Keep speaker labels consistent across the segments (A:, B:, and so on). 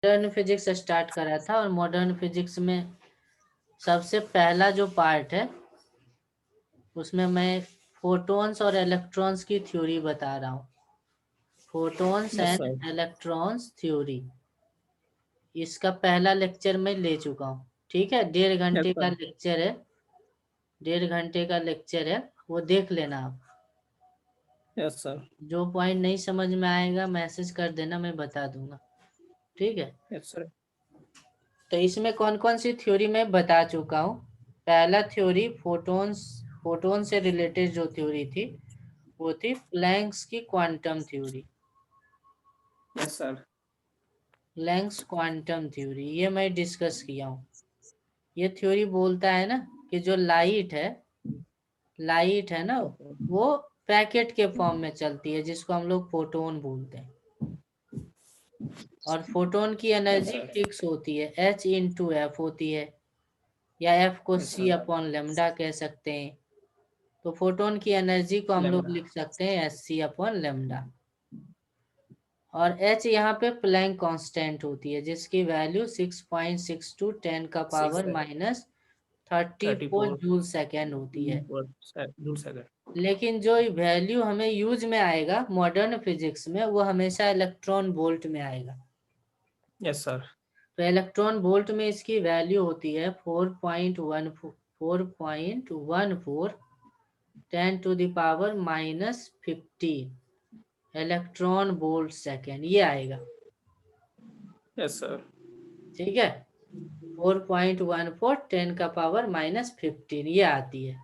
A: Modern physics start करा था और मॉडर्न फिजिक्स में सबसे पहला जो पार्ट है उसमें मैं फोटॉन्स और इलेक्ट्रॉन्स की थ्योरी बता रहा हूँ। Photons
B: yes
A: and
B: sir.
A: Electrons theory, इसका पहला लेक्चर मैं ले चुका हूँ। ठीक है, 1.5
B: यस
A: घंटे का
B: सर।
A: लेक्चर है, 1.5 घंटे का लेक्चर है, वो देख लेना आप।
B: Yes sir.
A: जो पॉइंट नहीं समझ में आएगा मैसेज कर देना, मैं बता दूंगा। ठीक है,
B: यस सर।
A: तो इसमें कौन कौन सी थ्योरी मैं बता चुका हूँ। पहला थ्योरी फोटोन से रिलेटेड जो थ्योरी थी वो थी प्लैंक्स की quantum theory.
B: Yes sir.
A: Planck's quantum theory ये मैं डिस्कस किया हूँ। ये थ्योरी बोलता है ना कि जो लाइट है ना, वो पैकेट के फॉर्म में चलती है जिसको हम लोग फोटोन बोलते हैं। और फोटोन की
B: यस
A: एनर्जी
B: सर।
A: फिक्स होती है, H/F होती है, या F को
B: yes
A: C
B: sir.
A: Upon lambda कह सकते हैं। तो फोटोन की एनर्जी को हम लोग
B: लेमड़ा।
A: लिख सकते हैं SC अपॉन लेमडा। और H यहाँ पे प्लैंक कांस्टेंट होती है जिसकी वैल्यू 6.62 10 का
B: six
A: power minus 34
B: 34
A: joule second होती है।
B: Joule second.
A: लेकिन जो वैल्यू हमें यूज में आएगा मॉडर्न फिजिक्स में वो हमेशा इलेक्ट्रॉन वोल्ट में आएगा।
B: Yes sir.
A: तो इलेक्ट्रॉन वोल्ट में इसकी वैल्यू होती है 4.14 10 to the power minus 15 electron volt second, ये आएगा।
B: Yes sir.
A: ठीक है, 4.14 10 का पावर माइनस 15 ये आती है।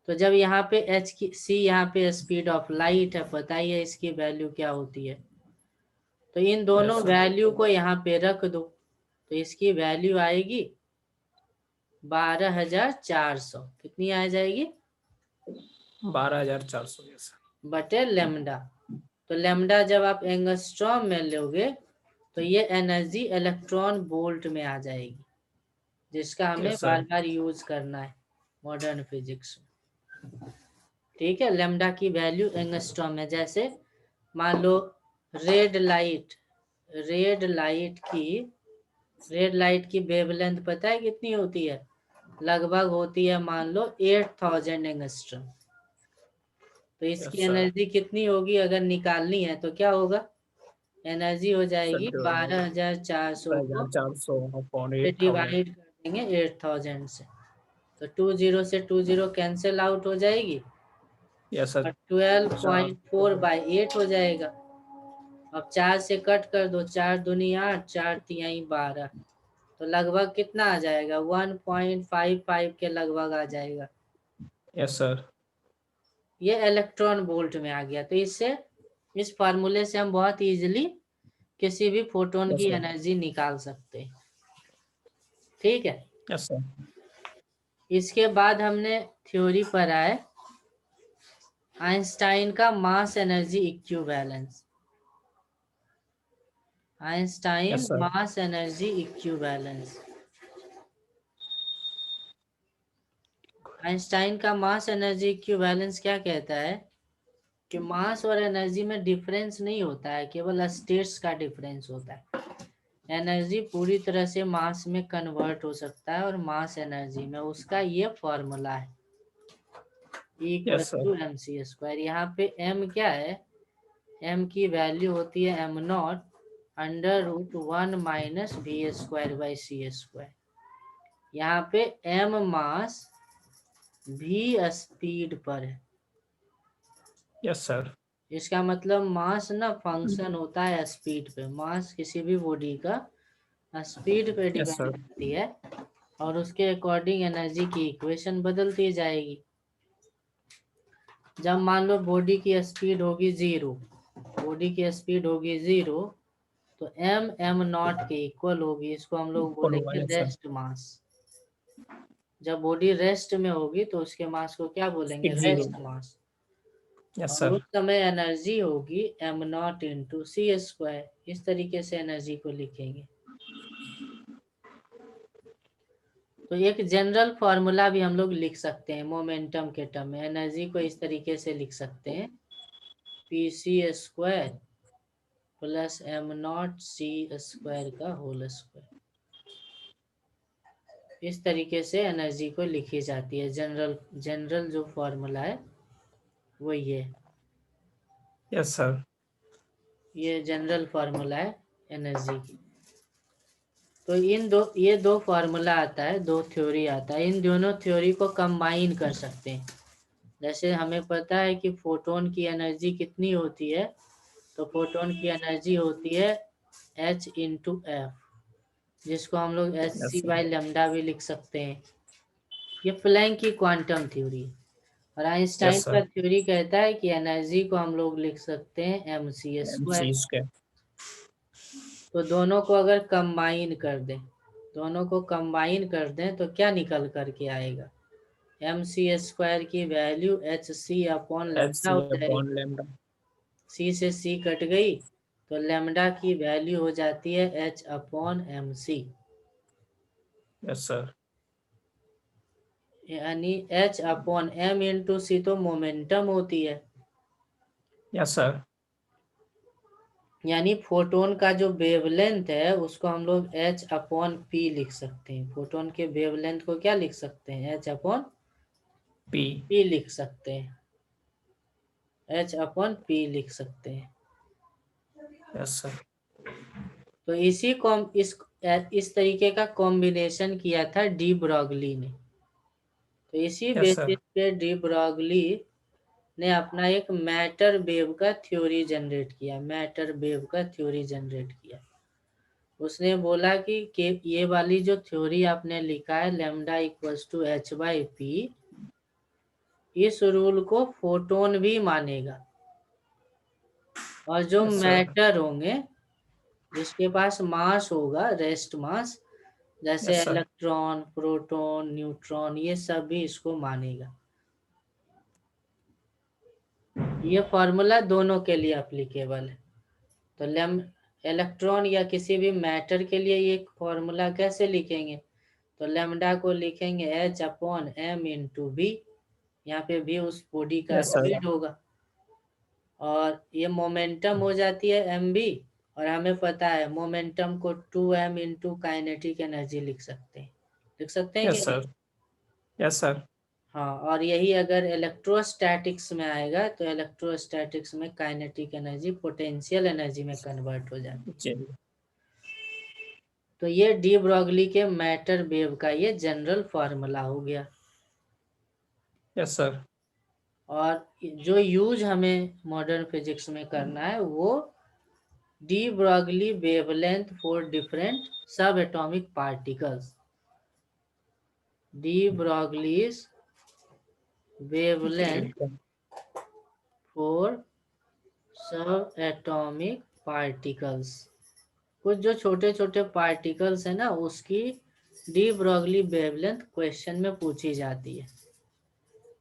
A: तो जब यहाँ पे एच की सी यहाँ पे स्पीड ऑफ लाइट है, पता ही है इसकी वैल्यू क्या होती है। तो इन दोनों
B: यस सर।
A: वैल्यू को यहाँ पे रख दो तो इसकी वैल्यू आएगी 12,400। कितनी आ जाएगी?
B: 12,400। यस
A: बटे लेमडा। तो लेमडा जब आप एंगस्ट्रॉम में लोगे तो ये एनर्जी इलेक्ट्रॉन वोल्ट में आ जाएगी, जिसका हमें
B: यस
A: बार
B: सर।
A: बार यूज करना है मॉडर्न फिजिक्स में। ठीक है, लेमडा की वैल्यू एंगस्ट्रॉम में, जैसे मान लो रेड लाइट रेड लाइट की रेड लाइट की वेवलेंथ पता है कितनी होती है? लगभग होती है मान लो 8000 एंगस्ट्रॉम। तो इसकी
B: यस सर।
A: एनर्जी कितनी होगी अगर निकालनी है तो क्या होगा? एनर्जी हो
B: सर
A: जाएगी
B: जो
A: 12,400 को
B: 400 अपॉन
A: पे
B: 8,000।
A: डिवाइड कर देंगे 8000 से। तो 20 से 20 कैंसिल आउट हो जाएगी
B: यस सर।
A: और
B: चार
A: 12.4/8 हो जाएगा। अब 4 से कट कर दो, 4 दूनी 8, 4 तिहाई 12। तो लगभग कितना आ जाएगा? 1.55 के लगभग आ जाएगा।
B: Yes sir.
A: ये इलेक्ट्रॉन वोल्ट में आ गया। तो इससे इस फार्मूले से हम बहुत इजीली किसी भी फोटोन
B: यस
A: की
B: सर।
A: एनर्जी निकाल सकते हैं। ठीक है,
B: यस सर।
A: इसके बाद हमने थ्योरी पढ़ा है आइंस्टाइन का mass energy equivalence. Einstein
B: yes sir.
A: Mass energy equivalence. Einstein का मास एनर्जी इक्विवेलेंस क्या कहता है कि मास और एनर्जी में डिफरेंस नहीं होता है, केवल स्टेट्स का डिफरेंस होता है। एनर्जी पूरी तरह से मास में कन्वर्ट हो सकता है और मास एनर्जी में, उसका ये फॉर्मूला है equal
B: yes
A: to
B: sir.
A: mc²। यहाँ पे m क्या है? m की वैल्यू होती है m0 √1 माइनस v²/c²। यहाँ पे m मास v स्पीड पर है।
B: Yes sir.
A: इसका मतलब मास ना फंक्शन होता है स्पीड पे। मास किसी भी बॉडी का स्पीड पे
B: यस
A: डिपेंड
B: सर।
A: करती है और उसके अकॉर्डिंग एनर्जी की इक्वेशन बदलती जाएगी। जब मान लो बॉडी की स्पीड होगी 0, बॉडी की स्पीड होगी 0, तो m0 के इक्वल होगी। इसको हम लोग
B: इक्वल होगा।
A: बोलेंगे
B: यस सर।
A: Rest mass. जब बॉडी रेस्ट में होगी तो उसके मास को क्या बोलेंगे?
B: Speed zero.
A: Rest mass.
B: Yes
A: और उस
B: सर।
A: समय एनर्जी होगी m0 × c²। इस तरीके से एनर्जी को लिखेंगे। तो एक जनरल फॉर्मूला भी हम लोग लिख सकते हैं मोमेंटम के टर्म में। एनर्जी को इस तरीके से लिख सकते हैं pc² plus M naught C square का होल स्क्वायर। इस तरीके से एनर्जी को लिखी जाती है। जनरल जो फॉर्मूला है वो ये है।
B: Yes, sir.
A: ये जनरल फार्मूला है एनर्जी की। तो ये दो फार्मूला आता है, दो थ्योरी आता है। इन दोनों थ्योरी को कंबाइन कर सकते हैं। जैसे हमें पता है कि फोटोन की एनर्जी कितनी होती है, तो फोटोन की एनर्जी होती है h इंटू एफ, जिसको हम लोग H
B: Yes,
A: C
B: sir.
A: By lambda भी लिख सकते हैं। ये प्लैंक की क्वांटम थ्योरी है। और आइंस्टाइन
B: Yes,
A: का
B: sir.
A: थ्योरी कहता है कि एनर्जी को हम लोग लिख सकते हैं M C square.
B: MC square.
A: तो दोनों को अगर कंबाइन कर दें, दोनों को कंबाइन कर दें तो क्या निकल करके आएगा? एम सी स्क्वायर की value H C upon lambda हो
B: HC
A: जाएगी।
B: upon lambda.
A: सी से सी कट गई तो लेमडा की वैल्यू हो जाती है H upon M C.
B: Yes, sir.
A: यानी H upon M into C तो मोमेंटम होती है।
B: Yes, sir.
A: यानी फोटोन का जो वेवलेंथ है उसको हम लोग एच अपॉन पी लिख सकते हैं। फोटोन के वेवलेंथ को क्या लिख सकते हैं? H upon
B: P.
A: पी लिख सकते हैं। एच अपॉन पी लिख सकते हैं।
B: Yes, sir.
A: तो इस तरीके का कॉम्बिनेशन किया था डी ब्रॉगली ने। तो इसी
B: Yes,
A: बेसिस
B: sir.
A: पे डी ब्रॉगली ने अपना एक मैटर वेव का थ्योरी जनरेट किया। मैटर वेव का थ्योरी जनरेट किया। उसने बोला कि ये वाली जो थ्योरी आपने लिखा है lambda equals to H by P, इस रूल को फोटोन भी मानेगा। और जो
B: Yes, sir.
A: मैटर होंगे जिसके पास मास होगा, रेस्ट मास, जैसे
B: Yes, sir.
A: Electron, proton, neutron, ये सब भी इसको मानेगा। ये फॉर्मूला दोनों के लिए एप्लीकेबल है। तो इलेक्ट्रॉन या किसी भी मैटर के लिए ये फॉर्मूला कैसे लिखेंगे? तो लेमडा को लिखेंगे H upon M into B. यहाँ पे भी उस बॉडी का
B: Yes, sir.
A: स्पीड होगा। और ये मोमेंटम हो जाती है एम बी। और हमें पता है मोमेंटम को 2m इंटू काइनेटिक एनर्जी लिख सकते हैं। लिख सकते हैं कि
B: Yes,
A: नहीं?
B: sir. Yes, sir.
A: हाँ, और यही अगर इलेक्ट्रोस्टैटिक्स में आएगा तो इलेक्ट्रोस्टैटिक्स में काइनेटिक एनर्जी पोटेंशियल एनर्जी में कन्वर्ट हो जाती है।
B: J.
A: तो ये डी ब्रॉगली के मैटर वेव का ये जनरल फॉर्मूला हो गया।
B: Yes, sir.
A: और जो यूज हमें मॉडर्न फिजिक्स में करना है वो de Broglie wavelength for different subatomic particles. De Broglie's wavelength
B: Delta.
A: For subatomic particles. कुछ जो छोटे छोटे पार्टिकल्स है ना उसकी डी ब्रॉगली वेवलेंथ क्वेश्चन में पूछी जाती है।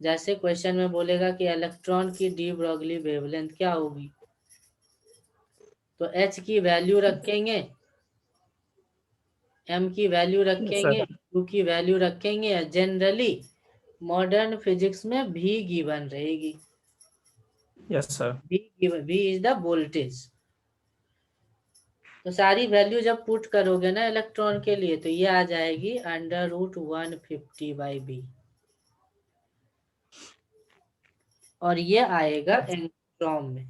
A: जैसे क्वेश्चन में बोलेगा कि इलेक्ट्रॉन की डी ब्रॉगली वेवलेंथ क्या होगी, तो एच की वैल्यू रखेंगे, एम की वैल्यू
B: Yes, sir.
A: रखेंगे, यू की वैल्यू रखेंगे। जनरली मॉडर्न फिजिक्स में भी गिवन रहेगी।
B: Yes, sir.
A: भी इज द वोल्टेज। तो सारी वैल्यू जब पुट करोगे ना इलेक्ट्रॉन के लिए तो ये आ जाएगी अंडर रूट 150 बाई बी। और ये आएगा एंगस्ट्रॉम में।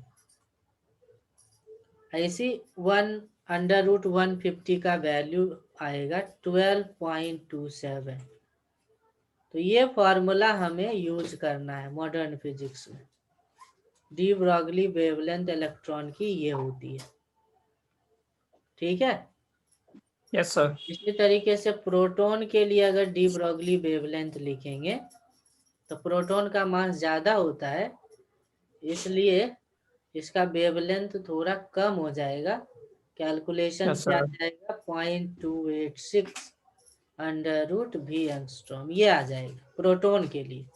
A: ऐसी वन अंडर रूट 150 का वैल्यू आएगा 12.27। तो ये फॉर्मूला हमें यूज करना है मॉडर्न फिजिक्स में। डी ब्रॉगली वेवलेंथ इलेक्ट्रॉन की ये होती है। ठीक है।
B: Yes, sir.
A: इसी तरीके से प्रोटॉन के लिए अगर डी ब्रॉगली वेवलेंथ लिखेंगे तो प्रोटॉन का मास ज्यादा होता है, इसलिए इसका वेवलेंथ थोड़ा कम हो जाएगा। कैलकुलेशन
B: Yes,
A: से आ
B: sir.
A: जाएगा 0.286 अंडर रूट भी एंगस्ट्रॉम। ये आ जाएगा प्रोटॉन के लिए।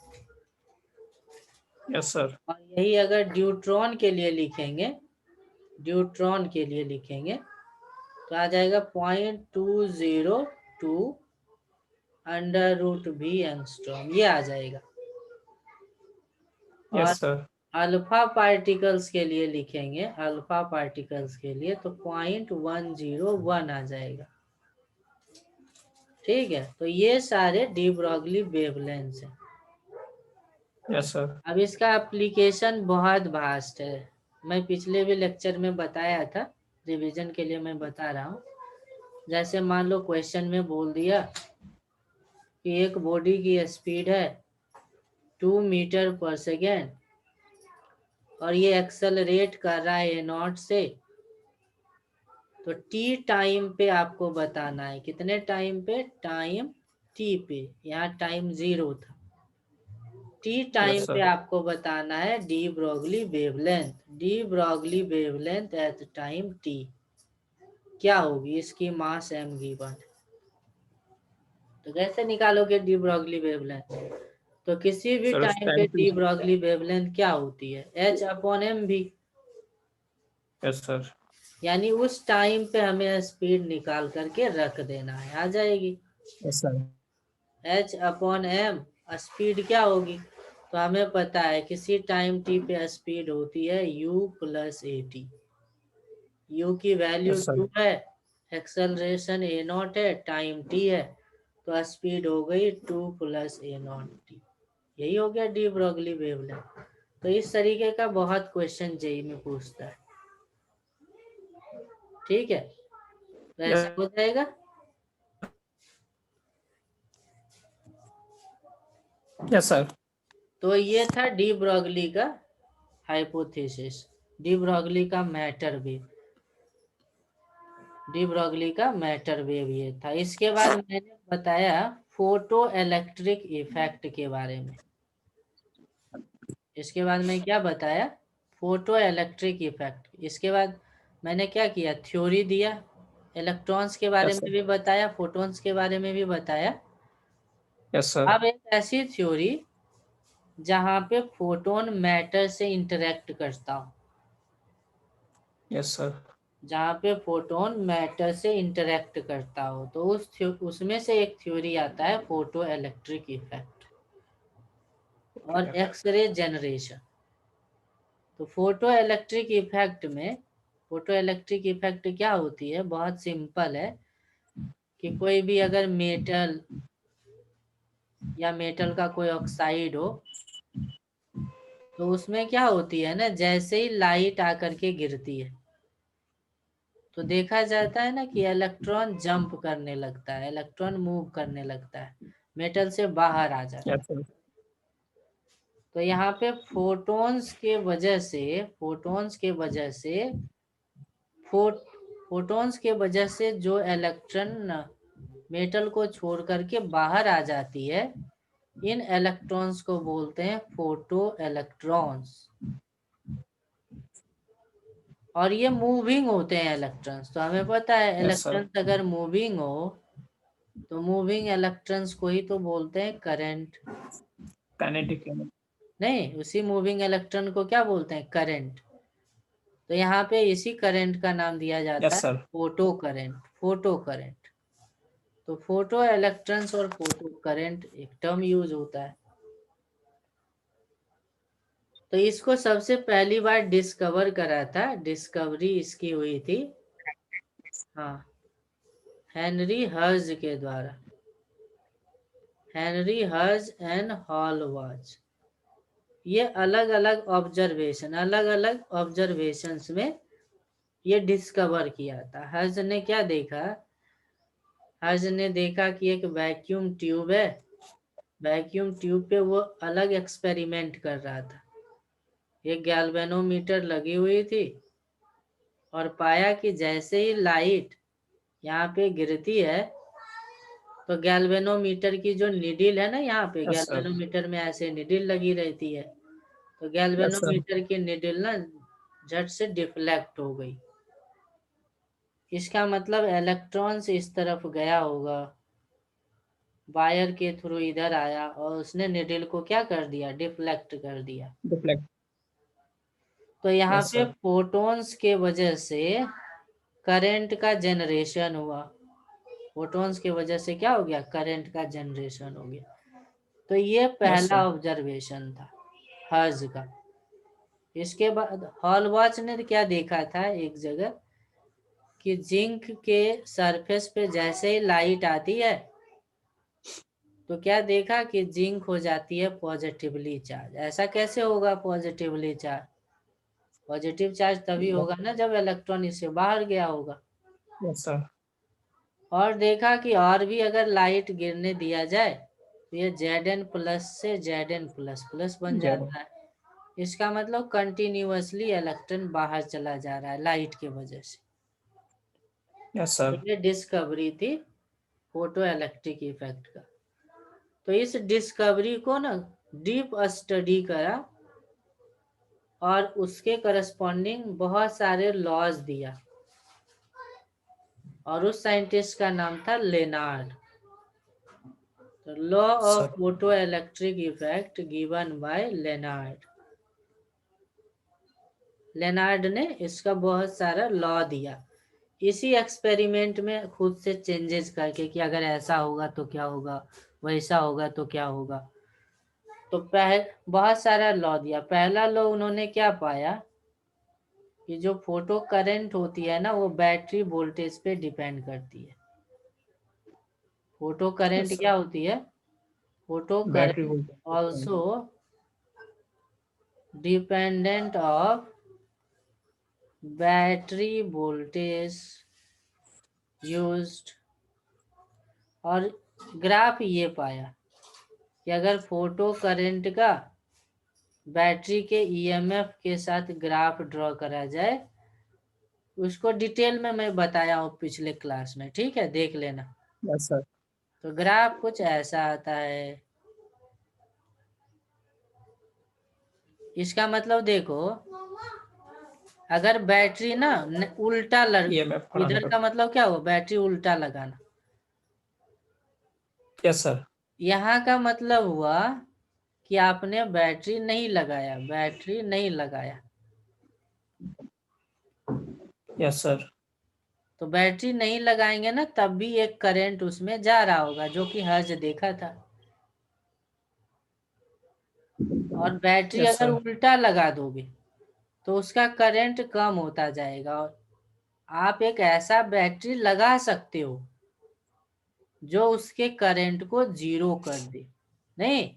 B: Yes, sir.
A: और यही अगर ड्यूट्रॉन के लिए लिखेंगे, ड्यूट्रॉन के लिए लिखेंगे तो आ जाएगा 0.202 अंडर रूट भी एंगस्ट्रॉम। ये आ जाएगा। और
B: Yes, sir.
A: अल्फा पार्टिकल्स के लिए लिखेंगे, अल्फा पार्टिकल्स के लिए तो 0.101 आ जाएगा। ठीक है, तो ये सारे डी ब्रॉगली वेवलेंथ है।
B: Yes, sir.
A: अब इसका एप्लीकेशन बहुत वास्ट है, मैं पिछले भी लेक्चर में बताया था, रिवीजन के लिए मैं बता रहा हूँ। जैसे मान लो क्वेश्चन में बोल दिया कि एक बॉडी की स्पीड है 2 मीटर पर सेकेंड और ये एक्सेलरेट कर रहा है A0 से, तो टी टाइम पे आपको बताना है, कितने टाइम पे, टाइम टी पे, यहाँ टाइम 0 था, टी टाइम
B: Yes,
A: पे
B: sir.
A: आपको बताना है de Broglie wavelength, de Broglie wavelength at time T क्या होगी, इसकी मास m गिवन। तो कैसे निकालोगे डी ब्रॉगली वेवलेंथ, तो किसी भी
B: Sir, उस
A: टाइम पे
B: time
A: डी
B: पे-
A: ब्रॉगली वेवलेंथ क्या होती है, h/mv।
B: Yes, sir.
A: यानी उस टाइम पे हमें स्पीड निकाल करके रख देना है, आ जाएगी।
B: Yes, sir.
A: h/m स्पीड क्या होगी, तो हमें पता है किसी टाइम t पे स्पीड होती है u + at, u की वैल्यू
B: Yes, sir.
A: 2 है, एक्सेलरेशन a0 है, टाइम t है, तो स्पीड हो गई 2 + a0t। यही हो गया डी ब्रॉगली वेवलेंथ। तो इस तरीके का बहुत क्वेश्चन जेई में पूछता है। ठीक है, तो ऐसा
B: Yes,
A: हो जाएगा।
B: yes, sir.
A: तो ये था डी ब्रॉगली का हाइपोथेसिस, डी ब्रॉगली का मैटर वेव, डी ब्रॉगली का मैटर वेव ये था। इसके बाद मैंने बताया फोटो इलेक्ट्रिक इफेक्ट के बारे में। इसके बाद मैं क्या बताया, फोटो इलेक्ट्रिक इफेक्ट। इसके बाद मैंने क्या किया, थ्योरी दिया, इलेक्ट्रॉन्स के बारे
B: Yes,
A: में
B: sir.
A: भी बताया, फोटॉन्स के बारे में भी बताया।
B: Yes, sir.
A: अब एक ऐसी थ्योरी जहां पे फोटोन मैटर से इंटरेक्ट करता हो,
B: Yes, sir.
A: जहाँ पे फोटोन मैटर से इंटरेक्ट करता हो, तो उसमें से एक थ्योरी आता है फोटो इलेक्ट्रिक इफेक्ट और
B: Okay.
A: X ray generation. तो फोटो इलेक्ट्रिक इफेक्ट में, फोटो इलेक्ट्रिक इफेक्ट क्या होती है, बहुत सिंपल है कि कोई भी अगर मेटल या मेटल का कोई ऑक्साइड हो, तो उसमें क्या होती है ना, जैसे ही लाइट आकर के गिरती है तो देखा जाता है ना कि इलेक्ट्रॉन जंप करने लगता है, इलेक्ट्रॉन मूव करने लगता है, मेटल से बाहर आ जाता है।
B: Yes, sir.
A: तो यहाँ पे फोटॉन्स के वजह से, फोटॉन्स के वजह से फोटॉन्स के वजह से जो इलेक्ट्रॉन मेटल को छोड़ करके बाहर आ जाती है, इन इलेक्ट्रॉन्स को बोलते हैं फोटो इलेक्ट्रॉन्स। और ये मूविंग होते हैं इलेक्ट्रॉन्स, तो हमें पता है
B: Yes, sir.
A: इलेक्ट्रॉन्स अगर मूविंग हो तो मूविंग इलेक्ट्रॉन्स को ही तो बोलते हैं करंट।
B: Kinetic energy.
A: नहीं, उसी मूविंग इलेक्ट्रॉन को क्या बोलते हैं, करंट। तो यहाँ पे इसी करंट का नाम दिया जाता
B: Yes,
A: है
B: sir.
A: Photo current, photo current. तो फोटो इलेक्ट्रॉन्स और फोटो करंट एक टर्म यूज होता है। तो इसको सबसे पहली बार डिस्कवर करा था, डिस्कवरी इसकी हुई थी, हाँ, हेनरी हर्ज के द्वारा, हेनरी हर्ज एंड हॉलवाच। ये अलग अलग ऑब्जर्वेशन, अलग अलग ऑब्जर्वेशंस में ये डिस्कवर किया था। हर्ज ने क्या देखा, हर्ज ने देखा कि एक वैक्यूम ट्यूब है, वैक्यूम ट्यूब पे वो अलग एक्सपेरिमेंट कर रहा था, एक गैल्वेनोमीटर लगी हुई थी, और पाया कि जैसे ही लाइट यहाँ पे गिरती है तो गैल्वेनोमीटर की जो निडिल है ना, यहाँ पे
B: Yes, sir.
A: गैल्वेनोमीटर में ऐसे निडिल लगी रहती है, तो
B: Yes, sir.
A: गैल्वेनोमीटर की निडिल ना झट से डिफ्लेक्ट हो गई। इसका मतलब इलेक्ट्रॉन्स इस तरफ गया होगा, वायर के थ्रू इधर आया और उसने निडिल को क्या कर दिया, डिफ्लेक्ट कर दिया।
B: Deflect.
A: तो यहाँ
B: Yes,
A: पे
B: sir.
A: फोटॉन्स के वजह से करंट का जनरेशन हुआ, फोटॉन्स के वजह से क्या हो गया, करंट का जनरेशन हो गया। तो ये
B: Yes,
A: पहला
B: sir.
A: ऑब्जर्वेशन था हर्ज का। इसके बाद हॉलवॉच ने क्या देखा था एक जगह कि जिंक के सरफेस पे जैसे ही लाइट आती है तो क्या देखा कि जिंक हो जाती है पॉजिटिवली चार्ज। ऐसा कैसे होगा पॉजिटिवली चार्ज? पॉजिटिव चार्ज तभी होगा ना जब इलेक्ट्रॉन इससे बाहर गया होगा।
B: Yes, sir.
A: और देखा कि और भी अगर लाइट गिरने दिया जाए तो ये Zn प्लस से Zn प्लस प्लस बन
B: Yeah.
A: जाता है। इसका मतलब कंटिन्यूअसली इलेक्ट्रॉन बाहर चला जा रहा है लाइट की वजह से।
B: Yes, sir.
A: ये डिस्कवरी थी फोटो इलेक्ट्रिक इफेक्ट का। तो इस डिस्कवरी को ना डीप स्टडी करा और उसके करस्पॉन्डिंग बहुत सारे लॉज दिया और उस साइंटिस्ट का नाम था लेनार्ड। तो law of
B: Sir.
A: Photo electric effect given by Lenard. Lenard ने इसका बहुत सारा लॉ दिया इसी एक्सपेरिमेंट में खुद से चेंजेस करके कि अगर ऐसा होगा तो क्या होगा, वैसा होगा तो क्या होगा। तो बहुत सारा लॉ दिया। पहला लॉ उन्होंने क्या पाया कि जो फोटो करंट होती है ना वो बैटरी वोल्टेज पे डिपेंड करती है। फोटो करंट
B: Yes,
A: क्या
B: sir.
A: होती है? Photo
B: Battery
A: current
B: voltage.
A: Also dependent of battery voltage used. और ग्राफ ये पाया कि अगर फोटो करंट का बैटरी के ईएमएफ के साथ ग्राफ ड्रॉ करा जाए, उसको डिटेल में मैं बताया हूँ पिछले क्लास में, ठीक है, देख लेना।
B: Yes, sir.
A: तो ग्राफ कुछ ऐसा आता है। इसका मतलब देखो, अगर बैटरी ना उल्टा
B: EMF बढ़ाने
A: इधर
B: का.
A: का मतलब क्या हुआ? बैटरी उल्टा लगाना।
B: Yes, sir.
A: यहाँ का मतलब हुआ कि आपने बैटरी नहीं लगाया, बैटरी नहीं लगाया।
B: Yes, sir.
A: तो बैटरी नहीं लगाएंगे ना तब भी एक करंट उसमें जा रहा होगा, जो कि हर्ज देखा था। और बैटरी
B: Yes,
A: अगर
B: sir.
A: उल्टा लगा दोगे तो उसका करंट कम होता जाएगा। और आप एक ऐसा बैटरी लगा सकते हो जो उसके करंट को जीरो कर दे, नहीं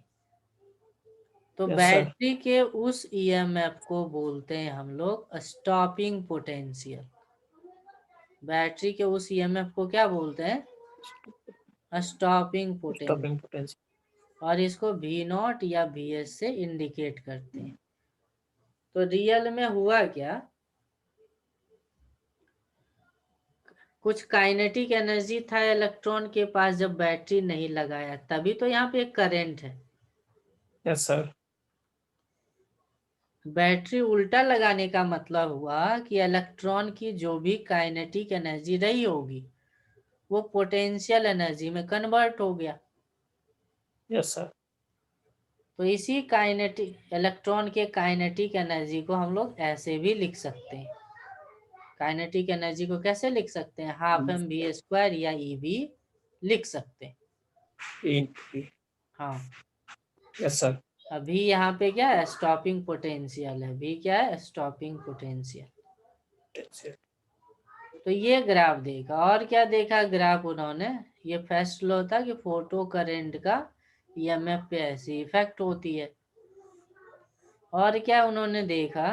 A: तो
B: Yes, sir.
A: बैटरी के उस ईएमएफ को बोलते हैं हम लोग स्टॉपिंग पोटेंशियल। बैटरी के उस ईएमएफ को क्या बोलते हैं? Stopping potential.
B: Stopping potential.
A: और इसको V0 या Vs से इंडिकेट करते हैं। तो रियल में हुआ क्या, कुछ काइनेटिक एनर्जी था इलेक्ट्रॉन के पास जब बैटरी नहीं लगाया, तभी तो यहाँ पे एक करंट है।
B: Yes, sir.
A: बैटरी उल्टा लगाने का मतलब हुआ कि इलेक्ट्रॉन की जो भी काइनेटिक एनर्जी रही होगी वो पोटेंशियल एनर्जी में कन्वर्ट हो गया।
B: Yes, sir.
A: तो इसी काइनेटिक इलेक्ट्रॉन के काइनेटिक एनर्जी को हम लोग ऐसे भी लिख सकते हैं। काइनेटिक एनर्जी को कैसे लिख सकते हैं? हाफ एम वी स्क्वायर या ईवी लिख सकते हैं।
B: E.
A: हाँ,
B: Yes, sir.
A: अभी यहाँ पे क्या है? स्टॉपिंग पोटेंशियल है। भी क्या है? Stopping potential.
B: Potential.
A: तो ये ग्राफ देखा। और क्या देखा ग्राफ उन्होंने? ये फर्स्ट लॉ था कि फोटो करंट का ईएमएफ पे ऐसी इफेक्ट होती है। और क्या उन्होंने देखा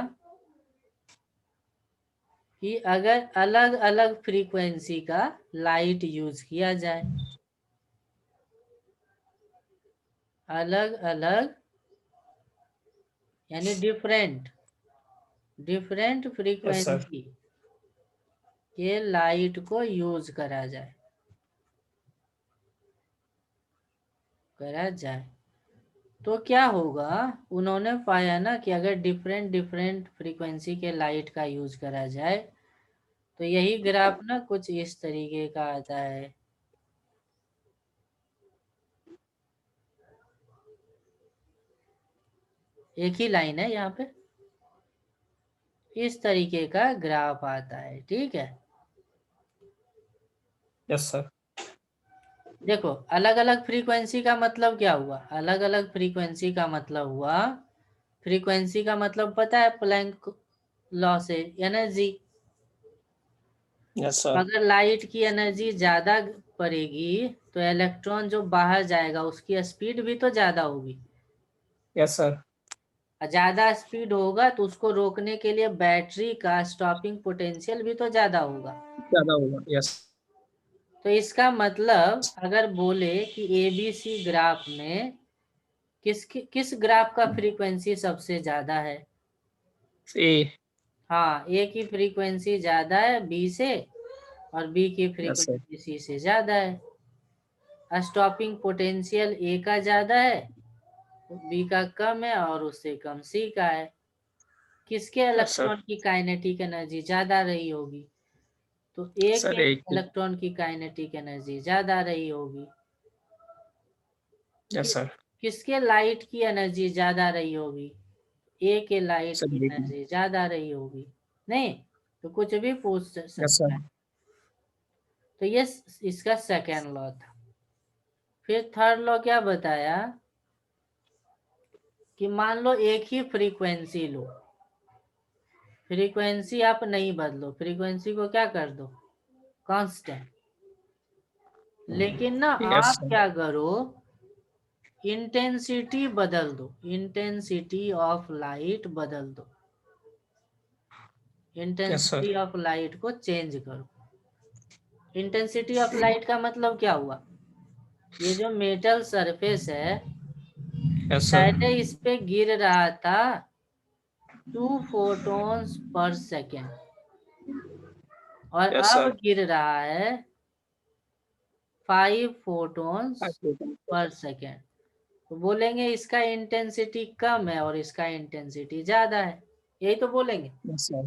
A: कि अगर अलग अलग फ्रीक्वेंसी का लाइट यूज किया जाए, अलग अलग यानी different different
B: Yes, sir.
A: Frequency के लाइट को यूज करा जाए तो क्या होगा? उन्होंने पाया ना कि अगर डिफरेंट डिफरेंट फ्रीक्वेंसी के लाइट का यूज करा जाए तो यही ग्राफ ना कुछ इस तरीके का आता है। एक ही लाइन है यहाँ पे, इस तरीके का ग्राफ आता है, ठीक है।
B: Yes, sir.
A: देखो, अलग अलग फ्रीक्वेंसी का मतलब क्या हुआ? अलग अलग फ्रीक्वेंसी का मतलब हुआ फ्रीक्वेंसी का मतलब पता है, प्लैंक लॉ से, एनर्जी।
B: Yes, sir.
A: अगर लाइट की एनर्जी ज्यादा पड़ेगी तो इलेक्ट्रॉन जो बाहर जाएगा उसकी स्पीड भी तो ज्यादा होगी।
B: Yes, sir.
A: ज्यादा स्पीड होगा तो उसको रोकने के लिए बैटरी का स्टॉपिंग पोटेंशियल भी तो ज्यादा होगा।
B: ज़्यादा होगा। Yes.
A: तो इसका मतलब अगर बोले कि एबीसी ग्राफ में किस ग्राफ का फ्रीक्वेंसी सबसे ज्यादा है?
B: A.
A: हाँ, ए की फ्रीक्वेंसी ज्यादा है बी से, और बी की
B: Yes, sir.
A: फ्रीक्वेंसी सी से ज्यादा है। स्टॉपिंग पोटेंशियल ए का ज्यादा है, बी का कम है, और उससे कम सी का है। किसके
B: Yes, sir.
A: इलेक्ट्रॉन की काइनेटिक एनर्जी ज्यादा रही होगी? तो ए
B: Sir,
A: के
B: A.
A: इलेक्ट्रॉन की काइनेटिक एनर्जी ज्यादा रही होगी।
B: Yes,
A: कि,
B: sir.
A: किसके लाइट की एनर्जी ज्यादा रही होगी? ए के लाइट
B: Sir,
A: की
B: B.
A: एनर्जी ज्यादा रही होगी। नहीं तो कुछ भी पूछ
B: Yes, sir.
A: सकता है। तो ये इसका सेकेंड लॉ था। फिर थर्ड लॉ क्या बताया कि मान लो एक ही फ्रीक्वेंसी लो, फ्रीक्वेंसी आप नहीं बदलो, फ्रीक्वेंसी को क्या कर दो, कांस्टेंट। लेकिन ना
B: Yes,
A: आप
B: sir.
A: क्या करो, इंटेंसिटी बदल दो, इंटेंसिटी ऑफ लाइट बदल दो,
B: Yes, sir.
A: Intensity of light को चेंज करो। इंटेंसिटी ऑफ लाइट का मतलब क्या हुआ? ये जो मेटल सरफेस है,
B: Yes, sir.
A: पहले इस पे गिर रहा था 2 फोटॉन्स पर सेकेंड, और
B: Yes,
A: अब
B: sir.
A: गिर रहा है 5 फोटॉन्स
B: Okay.
A: पर सेकेंड। तो बोलेंगे इसका इंटेंसिटी कम है और इसका इंटेंसिटी ज्यादा है, यही तो बोलेंगे।
B: Yes, sir.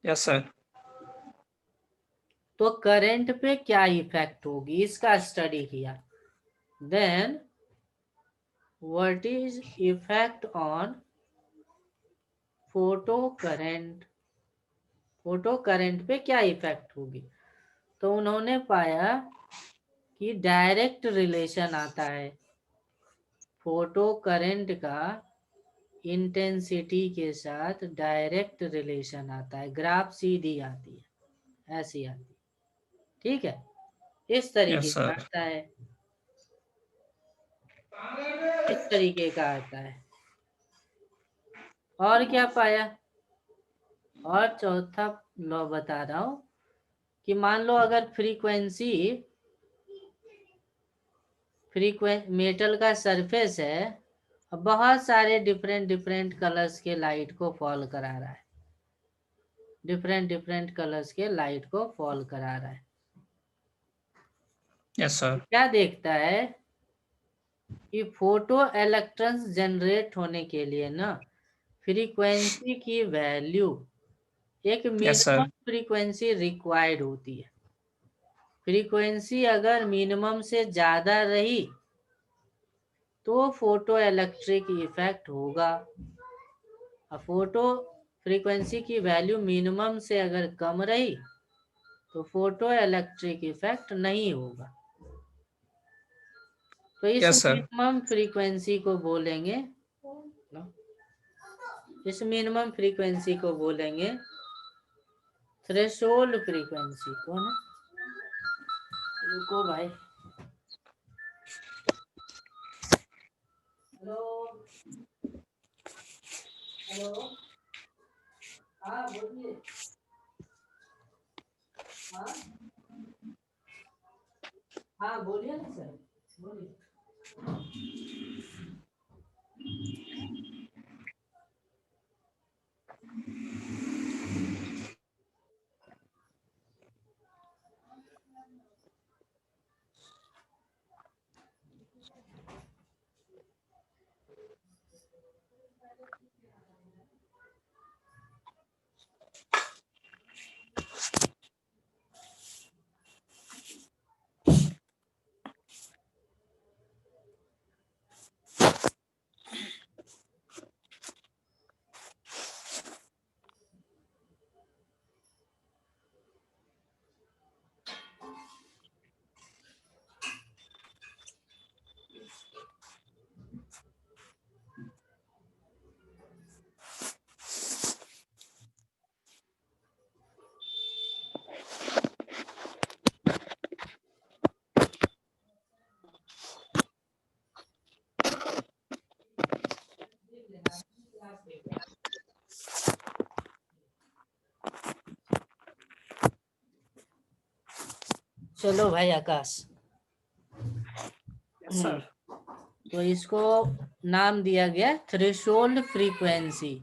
B: Yes, sir.
A: तो करंट पे क्या इफेक्ट होगी इसका स्टडी किया। Then what is effect on photo current, photo current पे क्या इफेक्ट होगी। तो उन्होंने पाया कि डायरेक्ट रिलेशन आता है फोटो करंट का, इंटेंसिटी के साथ डायरेक्ट रिलेशन आता है। ग्राफ सीधी आती है, ऐसी आती है, ठीक है, इस तरीके
B: Yes,
A: का
B: sir.
A: आता है, इस तरीके का आता है। और क्या पाया, और चौथा लॉ बता रहा हूं कि मान लो अगर फ्रीक्वेंसी मेटल का सरफेस है, अब बहुत सारे डिफरेंट डिफरेंट कलर्स के लाइट को फॉल करा रहा है, डिफरेंट डिफरेंट कलर्स के लाइट को फॉल करा रहा है।
B: Yes, sir.
A: क्या देखता है कि फोटो इलेक्ट्रॉन्स जनरेट होने के लिए ना फ्रीक्वेंसी की वैल्यू, एक
B: Yes, sir.
A: Minimum frequency required होती है। फ्रीक्वेंसी अगर मिनिमम से ज्यादा रही तो फोटो इलेक्ट्रिक इफेक्ट होगा, और फोटो फ्रीक्वेंसी की वैल्यू मिनिमम से अगर कम रही तो फोटो इलेक्ट्रिक इफेक्ट नहीं होगा। तो इस
B: Yes, sir.
A: मिनिमम फ्रीक्वेंसी को बोलेंगे, इस मिनिमम फ्रीक्वेंसी को बोलेंगे थ्रेशोल्ड फ्रीक्वेंसी। कौन है, रुको भाई, हेलो हेलो, हाँ बोलिए, हाँ हाँ बोलिए ना सर, बोलिए। चलो भाई आकाश,
B: Yes, sir.
A: तो इसको नाम दिया गया threshold frequency.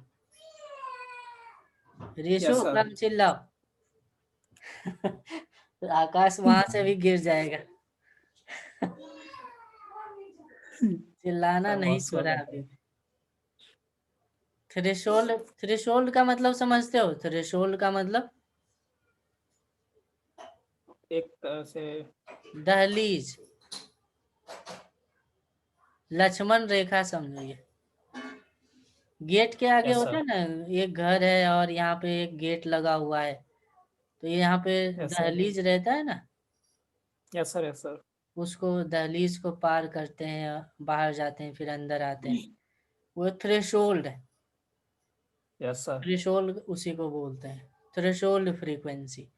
A: Ratio
B: Yes, sir.
A: कम चिल्लाओ। तो आकाश वहां से भी गिर जाएगा। चिल्लाना
B: सर
A: नहीं
B: बहुत
A: छोड़ा
B: स्लो
A: अभी। थ्रेशोल्ड, थ्रेशोल्ड का मतलब समझते हो? थ्रेशोल्ड का मतलब
B: एक तरह से
A: दहलीज, लक्ष्मण रेखा समझो। ये गेट के आगे
B: यस
A: होता
B: सर,
A: है ना, एक घर है और यहाँ पे एक गेट लगा हुआ है, तो यहाँ पे
B: यस सर,
A: दहलीज रहता है ना,
B: यस सर, यस सर,
A: उसको दहलीज को पार करते हैं, बाहर जाते हैं फिर अंदर आते हैं, वो थ्रेशोल्ड है।
B: यस सर,
A: थ्रेशोल्ड उसी को बोलते हैं, थ्रेशोल्ड फ्रीक्वेंसी।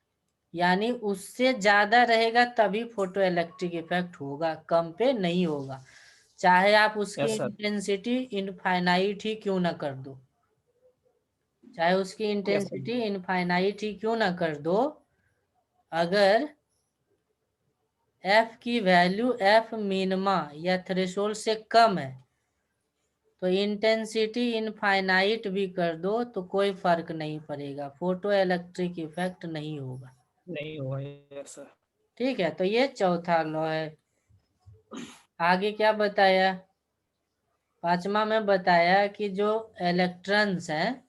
A: यानी उससे ज्यादा रहेगा तभी फोटो इलेक्ट्रिक इफेक्ट होगा, कम पे नहीं होगा। चाहे आप उसकी
B: यस सर,
A: इंटेंसिटी इनफाइनाइट ही क्यों ना कर दो, चाहे उसकी
B: यस सर,
A: इंटेंसिटी इनफाइनाइट ही क्यों ना कर दो, अगर एफ की वैल्यू एफ मिनिमा या थ्रेशोल्ड से कम है, तो इंटेंसिटी इनफाइनाइट भी कर दो तो कोई फर्क नहीं पड़ेगा, फोटो इलेक्ट्रिक इफेक्ट नहीं होगा।
B: नहीं हुआ, यस सर,
A: ठीक है, तो ये चौथा लॉ है। आगे क्या बताया? पांचवा में बताया कि जो इलेक्ट्रॉन्स हैं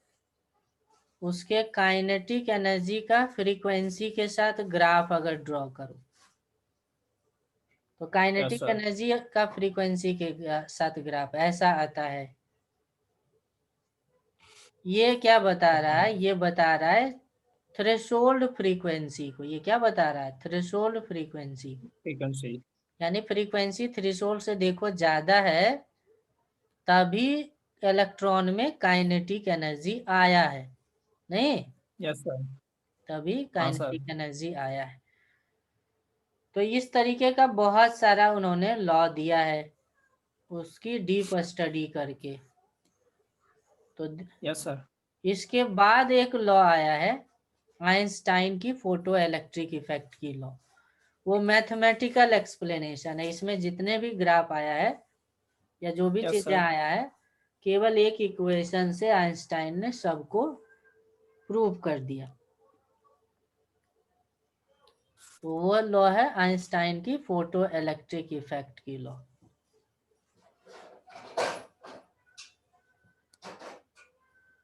A: उसके काइनेटिक एनर्जी का फ्रीक्वेंसी के साथ ग्राफ अगर ड्रॉ करो, तो
B: यस
A: काइनेटिक
B: सर,
A: एनर्जी का फ्रीक्वेंसी के साथ ग्राफ ऐसा आता है। ये क्या बता रहा है? ये बता रहा है थ्रेशोल्ड फ्रीक्वेंसी को। ये क्या बता रहा है? थ्रेशोल्ड फ्रीक्वेंसी को।
B: फ्रीक्वेंसी,
A: यानी फ्रीक्वेंसी थ्रेशोल्ड से देखो ज्यादा है तभी इलेक्ट्रॉन में काइनेटिक एनर्जी आया है, नहीं
B: यस सर,
A: तभी
B: हाँ सर,
A: काइनेटिक एनर्जी आया है। तो इस तरीके का बहुत सारा उन्होंने लॉ दिया है उसकी डीप स्टडी करके। तो
B: यस सर,
A: इसके बाद एक लॉ आया है आइंस्टाइन की फोटो इलेक्ट्रिक इफेक्ट की लॉ। वो मैथमेटिकल एक्सप्लेनेशन है, इसमें जितने भी ग्राफ आया है या जो भी
B: यस
A: चीजें
B: सर,
A: आया है केवल एक इक्वेशन से आइंस्टाइन ने सबको प्रूव कर दिया। तो वो लॉ है आइंस्टाइन की फोटो इलेक्ट्रिक इफेक्ट की law.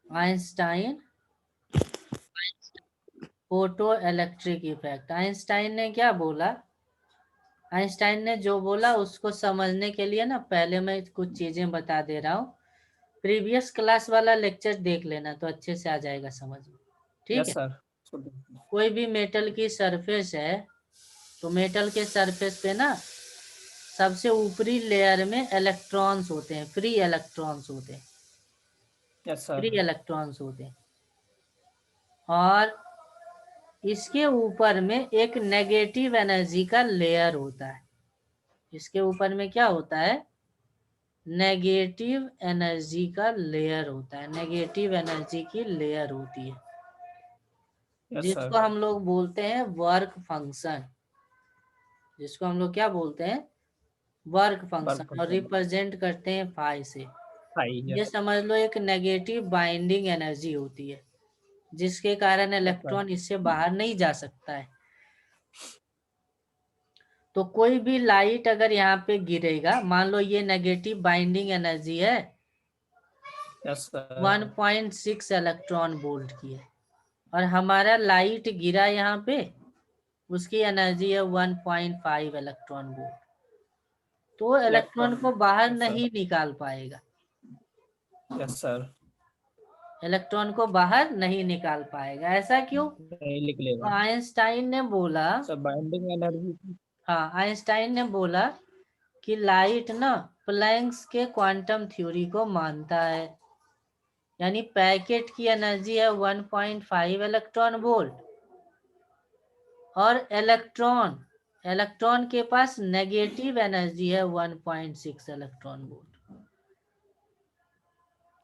A: Einstein photo electric effect. Einstein ने क्या बोला? आइंस्टाइन ने जो बोला उसको समझने के लिए ना पहले मैं कुछ चीजें बता दे रहा हूँ। प्रीवियस क्लास वाला लेक्चर देख लेना तो अच्छे से आ जाएगा समझ में। ठीक
B: यस
A: है,
B: सर,
A: कोई भी मेटल की सरफेस है तो मेटल के सरफेस पे ना सबसे ऊपरी लेयर में इलेक्ट्रॉन्स होते हैं, फ्री इलेक्ट्रॉन्स होते हैं,
B: यस
A: फ्री
B: सर,
A: इलेक्ट्रॉन्स होते हैं। और इसके ऊपर में एक नेगेटिव एनर्जी का लेयर होता है। इसके ऊपर में क्या होता है? नेगेटिव एनर्जी का लेयर होता है, नेगेटिव एनर्जी की लेयर होती है
B: यस सर,
A: जिसको हम लोग बोलते हैं वर्क फंक्शन। जिसको हम लोग क्या बोलते हैं? वर्क
B: वर्क
A: फंक्शन, और
B: फंक्शन,
A: रिप्रेजेंट करते हैं फाई से।
B: हाई,
A: ये
B: यस,
A: समझ लो एक नेगेटिव बाइंडिंग एनर्जी होती है जिसके कारण
B: यस सर,
A: इलेक्ट्रॉन इससे बाहर नहीं जा सकता है। तो कोई भी लाइट अगर यहाँ पे गिरेगा, मान लो ये नेगेटिव बाइंडिंग एनर्जी है
B: यस सर,
A: 1.6 इलेक्ट्रॉन वोल्ट की है, और हमारा लाइट गिरा यहाँ पे, उसकी एनर्जी है 1.5 इलेक्ट्रॉन वोल्ट, तो इलेक्ट्रॉन
B: इलेक्ट्रॉन,
A: को बाहर
B: यस सर,
A: नहीं निकाल पाएगा,
B: यस सर,
A: इलेक्ट्रॉन को बाहर नहीं निकाल पाएगा। ऐसा क्यों?
B: नहीं लिख
A: तो
B: लेगा
A: आइंस्टाइन ने बोला,
B: सर, बाइंडिंग एनर्जी,
A: हाँ आइंस्टाइन ने बोला कि लाइट ना प्लैंक्स के क्वांटम थ्योरी को मानता है। यानी पैकेट की एनर्जी है 1.5 इलेक्ट्रॉन वोल्ट, और इलेक्ट्रॉन इलेक्ट्रॉन के पास नेगेटिव एनर्जी है 1.6 इलेक्ट्रॉन वोल्ट।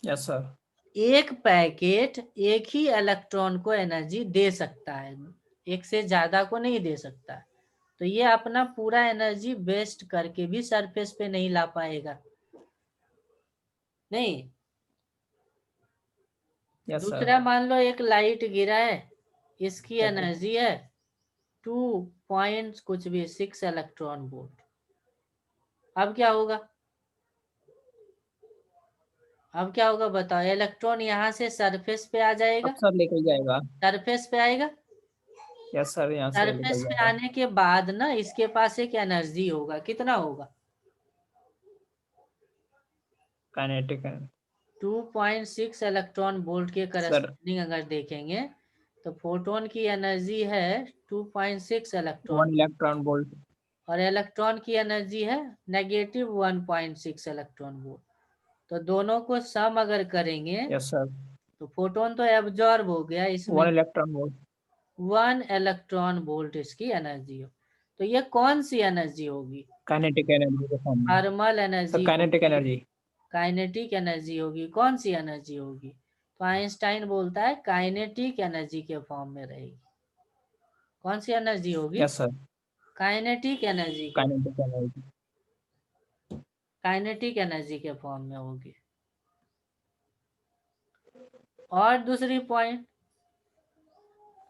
B: यस सर,
A: एक पैकेट एक ही इलेक्ट्रॉन को एनर्जी दे सकता है, एक से ज्यादा को नहीं दे सकता। तो ये अपना पूरा एनर्जी वेस्ट करके भी सरफेस पे नहीं ला पाएगा, नहीं।
B: Yes sir.
A: दूसरा मान लो एक लाइट गिरा है, इसकी
B: Okay.
A: एनर्जी है 2 कुछ भी 6 इलेक्ट्रॉन वोल्ट। अब क्या होगा, अब क्या होगा बताओ, इलेक्ट्रॉन यहाँ से सरफेस पे आ जाएगा,
B: अब सर निकल जाएगा।
A: सरफेस पे आएगा।
B: यस सर, यहाँ से निकल
A: सरफेस पे
B: जाएगा।
A: आने के बाद ना इसके पास एक एनर्जी होगा, कितना होगा,
B: काइनेटिक है
A: 2.6 इलेक्ट्रॉन वोल्ट के
B: सर।
A: करस्पॉन्डिंग अगर देखेंगे तो फोटोन की एनर्जी है 2.6 इलेक्ट्रॉन,
B: 1 इलेक्ट्रॉन वोल्ट।
A: और इलेक्ट्रॉन की एनर्जी है -1.6 इलेक्ट्रॉन वोल्ट। तो दोनों को सम अगर करेंगे
B: यस सर।
A: तो फोटोन तो एब्जॉर्ब हो गया, इसमें
B: 1 इलेक्ट्रॉन वोल्ट।
A: 1 इलेक्ट्रॉन वोल्ट इसकी एनर्जी हो। तो ये कौन सी एनर्जी होगी,
B: काइनेटिक एनर्जी के फॉर्म में।
A: थर्मल
B: सर
A: एनर्जी
B: काइनेटिक
A: होगी,
B: एनर्जी।
A: काइनेटिक एनर्जी होगी, कौन सी एनर्जी होगी। तो आइंस्टाइन बोलता है काइनेटिक एनर्जी के फॉर्म में रहेगी। कौन सी एनर्जी होगी,
B: यस सर।
A: काइनेटिक एनर्जी के,
B: काइनेटिक एनर्जी।
A: काइनेटिक एनर्जी के फॉर्म में होगी। और दूसरी पॉइंट,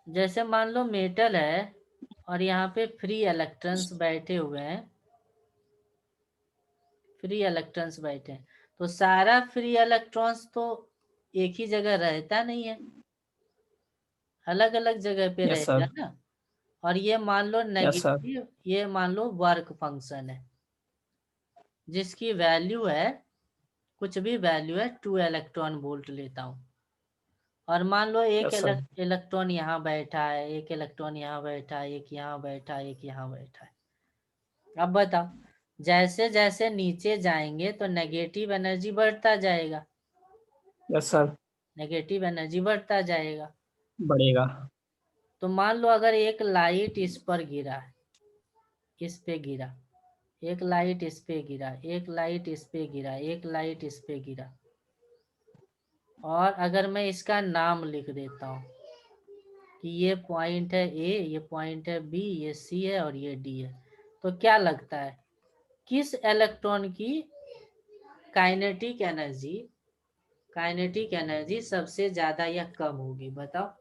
A: जैसे मान लो मेटल है और यहाँ पे फ्री इलेक्ट्रॉन्स बैठे हुए हैं, फ्री इलेक्ट्रॉन्स बैठे हैं, तो सारा फ्री इलेक्ट्रॉन्स तो एक ही जगह रहता नहीं है, अलग अलग जगह पे
B: यस
A: रहेगा
B: सर।
A: ना। और ये मान लो
B: यस सर।
A: नेगेटिव, ये मान लो वर्क फंक्शन है जिसकी वैल्यू है, कुछ भी वैल्यू है 2 इलेक्ट्रॉन वोल्ट लेता हूँ। और मान लो एक
B: यस सर।
A: इलेक्ट्रॉन यहाँ बैठा है, एक इलेक्ट्रॉन यहाँ बैठा है, एक यहाँ बैठा है, एक यहाँ बैठा है। अब बताओ, जैसे जैसे नीचे जाएंगे तो नेगेटिव एनर्जी बढ़ता जाएगा,
B: यस सर।
A: नेगेटिव एनर्जी बढ़ता जाएगा।
B: बढ़ेगा।
A: तो मान लो अगर एक लाइट इस पर गिरा है, इस पे गिरा, एक लाइट इस पे गिरा, एक लाइट इस पे गिरा, एक लाइट इस पे गिरा, और अगर मैं इसका नाम लिख देता हूँ कि ये पॉइंट है ए, ये पॉइंट है बी, ये सी है और ये डी है, तो क्या लगता है किस इलेक्ट्रॉन की काइनेटिक एनर्जी, काइनेटिक एनर्जी सबसे ज्यादा या कम होगी, बताओ।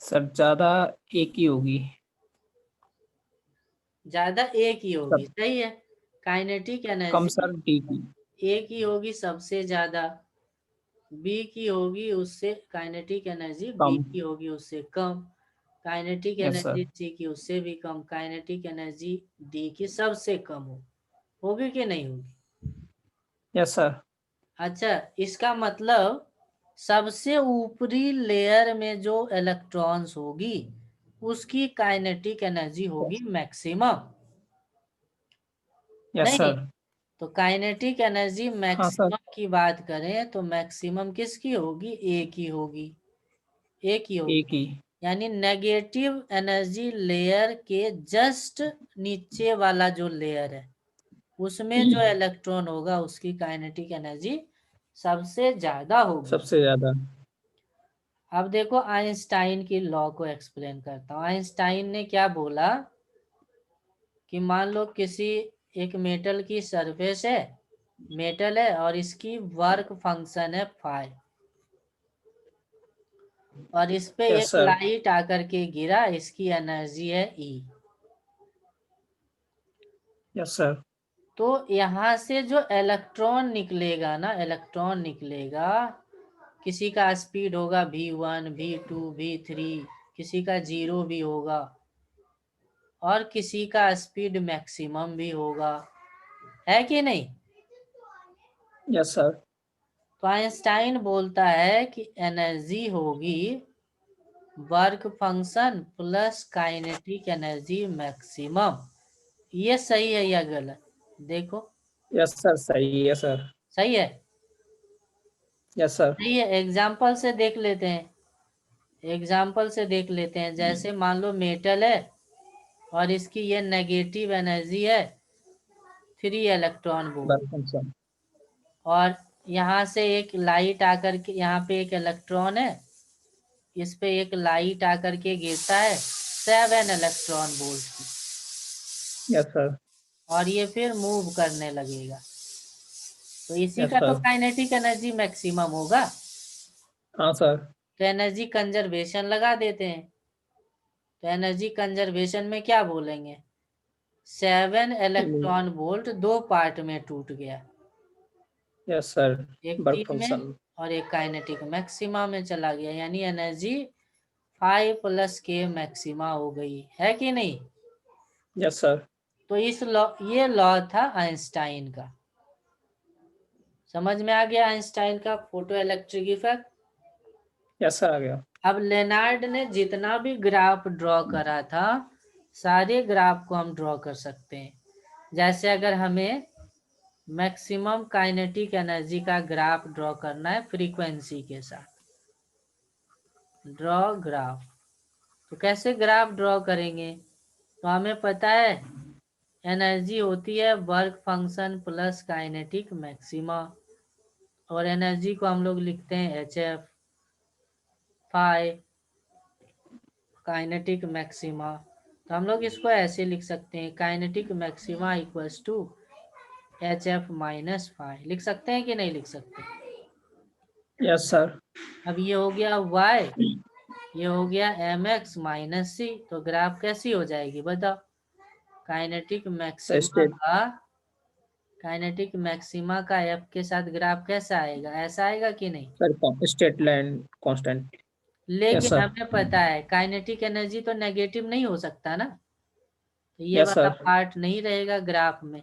B: सर ज्यादा एक ही होगी।
A: ज्यादा एक ही होगी,
B: सब
A: सही है। काइनेटिक
B: कम
A: एनर्जी
B: सर डी की।
A: एक ही होगी सबसे ज्यादा, बी की होगी उससे काइनेटिक एनर्जी, बी
B: कम।
A: की होगी उससे कम, काइनेटिक
B: यस सर।
A: एनर्जी सी की उससे भी कम, काइनेटिक एनर्जी डी की सबसे कम होगी कि नहीं होगी।
B: Yes sir.
A: अच्छा, इसका मतलब सबसे ऊपरी लेयर में जो इलेक्ट्रॉन्स होगी उसकी काइनेटिक एनर्जी होगी मैक्सिमम,
B: यस
A: नहीं।
B: सर।
A: तो काइनेटिक एनर्जी
B: हाँ सर।
A: मैक्सिमम की बात करें तो मैक्सिमम किसकी होगी, ए की होगी, ए की होगी।
B: एक ही।
A: यानी नेगेटिव एनर्जी लेयर के जस्ट नीचे वाला जो लेयर है उसमें जो इलेक्ट्रॉन होगा उसकी काइनेटिक एनर्जी सबसे ज्यादा होगी।
B: सबसे ज्यादा।
A: अब देखो आइंस्टाइन की लॉ को एक्सप्लेन करता हूँ। आइंस्टाइन ने क्या बोला कि मान लो किसी एक मेटल की सरफेस है, मेटल है और इसकी वर्क फंक्शन है फाई, और इस पे
B: यस
A: एक
B: सर।
A: लाइट आकर के गिरा, इसकी एनर्जी है ई।
B: Yes sir.
A: तो यहाँ से जो इलेक्ट्रॉन निकलेगा ना, इलेक्ट्रॉन निकलेगा, किसी का स्पीड होगा v1 v2 v3, किसी का 0 भी होगा और किसी का स्पीड मैक्सिमम भी होगा, है कि नहीं।
B: Yes sir.
A: तो आइंस्टाइन बोलता है कि एनर्जी होगी work function plus kinetic energy maximum. ये सही है या गलत, देखो।
B: यस सर, सही है सर।
A: सही है,
B: यस सर।
A: सही है। एग्जाम्पल से देख लेते हैं, एग्जाम्पल से देख लेते हैं। जैसे मान लो मेटल है और इसकी ये नेगेटिव एनर्जी है 3 इलेक्ट्रॉन वोल्ट,
B: वर्क फंक्शन।
A: और यहाँ से एक लाइट आकर के, यहाँ पे एक इलेक्ट्रॉन है, इस पे एक लाइट आकर के गिरता है 7 इलेक्ट्रॉन वोल्ट की,
B: यस सर।
A: और ये फिर मूव करने लगेगा, तो इसी
B: यस
A: का तो
B: सर।
A: काइनेटिक एनर्जी मैक्सिमम होगा।
B: हाँ सर।
A: तो एनर्जी कंजर्वेशन लगा देते हैं। तो एनर्जी कंजर्वेशन में क्या बोलेंगे, 7 इलेक्ट्रॉन वोल्ट 2 पार्ट में टूट गया,
B: यस सर।
A: एक
B: वर्क
A: 3 में
B: फंक्शन।
A: और एक काइनेटिक मैक्सिमा में चला गया, यानी एनर्जी 5 + k मैक्सिमा हो गई है कि नहीं।
B: Yes sir.
A: तो इस लॉ, ये लॉ था आइंस्टाइन का। समझ में आ गया आइंस्टाइन का photo electric effect.
B: Yes sir, आ गया।
A: अब लेनार्ड ने जितना भी ग्राफ ड्रॉ करा था, सारे ग्राफ को हम ड्रॉ कर सकते हैं। जैसे अगर हमें मैक्सिमम काइनेटिक एनर्जी का ग्राफ ड्रॉ करना है फ्रीक्वेंसी के साथ, ड्रॉ ग्राफ, तो कैसे ग्राफ ड्रॉ करेंगे, तो हमें पता है एनर्जी होती है work function plus kinetic maxima, और एनर्जी को हम लोग लिखते हैं HF, फाई काइनेटिक मैक्सिमा। तो हम लोग इसको ऐसे लिख सकते हैं, kinetic maxima equals to HF - phi, लिख सकते हैं कि नहीं लिख सकते।
B: Yes sir.
A: अब ये हो गया Y, ये हो गया mx - c, तो ग्राफ कैसी हो जाएगी बताओ, काइनेटिक
B: सर
A: मैक्सिमा
B: स्टेट।
A: का, काइनेटिक मैक्सिमा का F के साथ ग्राफ कैसा आएगा, ऐसा आएगा कि नहीं।
B: Sir state line constant. Yes
A: लेकिन
B: सर।
A: हमें पता है काइनेटिक एनर्जी तो नेगेटिव नहीं हो सकता ना, तो ये
B: यस
A: वाला
B: सर।
A: पार्ट नहीं रहेगा ग्राफ में,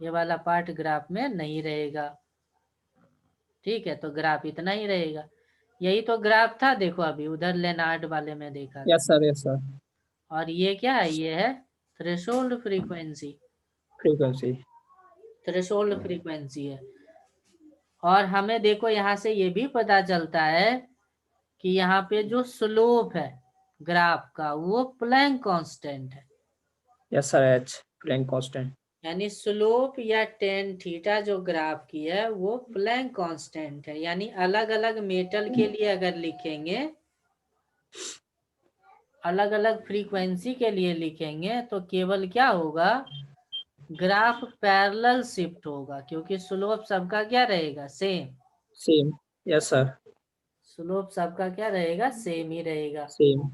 A: ये वाला पार्ट ग्राफ में नहीं रहेगा। ठीक है, तो ग्राफ इतना ही रहेगा। यही तो ग्राफ था, देखो अभी उधर लेनार्ड वाले में देखा था।
B: Yes sir. Yes sir.
A: और ये क्या है, ये है threshold frequency,
B: frequency.
A: Threshold frequency है। और हमें देखो यहाँ से ये भी पता चलता है कि यहाँ पे जो स्लोप है ग्राफ का वो प्लैंक कांस्टेंट है,
B: yes sir, H Planck constant.
A: यानी स्लोप या टेन थीटा जो ग्राफ की है वो प्लैंक कांस्टेंट है। यानी अलग अलग मेटल के लिए अगर लिखेंगे, अलग अलग फ्रीक्वेंसी के लिए लिखेंगे, तो केवल क्या होगा, ग्राफ पैरेलल शिफ्ट होगा, क्योंकि स्लोप सबका क्या रहेगा, same.
B: Same. Yes sir.
A: Slope सबका क्या रहेगा, सेम ही रहेगा।
B: सेम।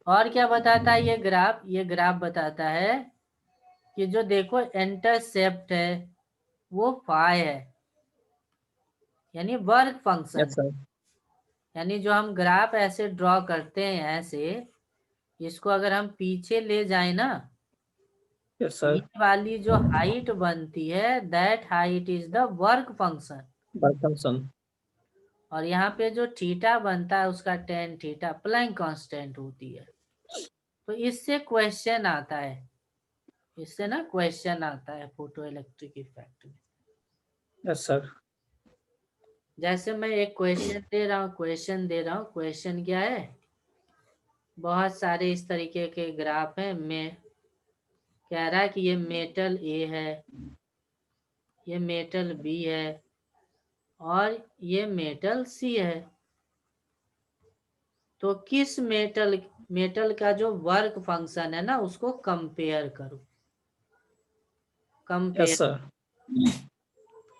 A: और क्या बताता है ये ग्राफ, ये ग्राफ बताता है कि जो देखो इंटरसेप्ट है वो फाई है, यानी वर्क फंक्शन।
B: Yes sir.
A: यानी जो हम ग्राफ ऐसे ड्रॉ करते हैं ऐसे, इसको अगर हम पीछे ले जाए ना,
B: यस
A: ये
B: सर।
A: वाली जो हाइट बनती है that height is the work function,
B: work function.
A: और यहाँ पे जो थीटा बनता है उसका टेन थीटा प्लैंक कांस्टेंट होती है। तो इससे क्वेश्चन आता है, इससे ना क्वेश्चन आता है फोटो इलेक्ट्रिक इफेक्ट में।
B: Yes sir.
A: जैसे मैं एक क्वेश्चन दे रहा हूँ, क्वेश्चन क्या है, बहुत सारे इस तरीके के ग्राफ हैं, मैं कह रहा है कि ये मेटल ए है, ये मेटल बी है, और ये मेटल सी है। तो किस मेटल मेटल का जो वर्क फंक्शन है ना उसको कंपेयर करो,
B: yes
A: compare,
B: sir.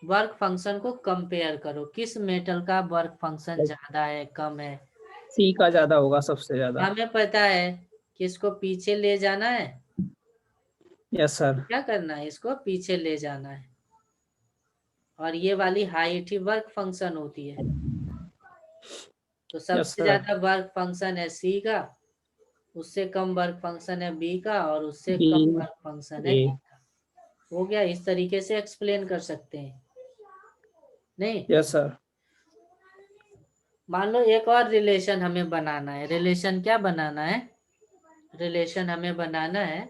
A: Work function को कंपेयर करो, किस मेटल का वर्क फंक्शन ज्यादा है कम है।
B: सी का ज्यादा होगा सबसे ज्यादा।
A: हमें पता है कि इसको पीछे ले जाना है,
B: यस सर।
A: क्या करना है, इसको पीछे ले जाना है, और ये वाली हाइट ही वर्क फंक्शन होती है। तो
B: यस
A: सबसे
B: सर।
A: ज्यादा वर्क फंक्शन है सी का, उससे कम वर्क फंक्शन है बी का, और उससे
B: बी।
A: कम वर्क फंक्शन है
B: ए।
A: ए का। हो गया, इस तरीके से एक्सप्लेन कर सकते हैं। नहीं,
B: यस सर।
A: मान लो एक और रिलेशन हमें बनाना है, रिलेशन क्या बनाना है, रिलेशन हमें बनाना है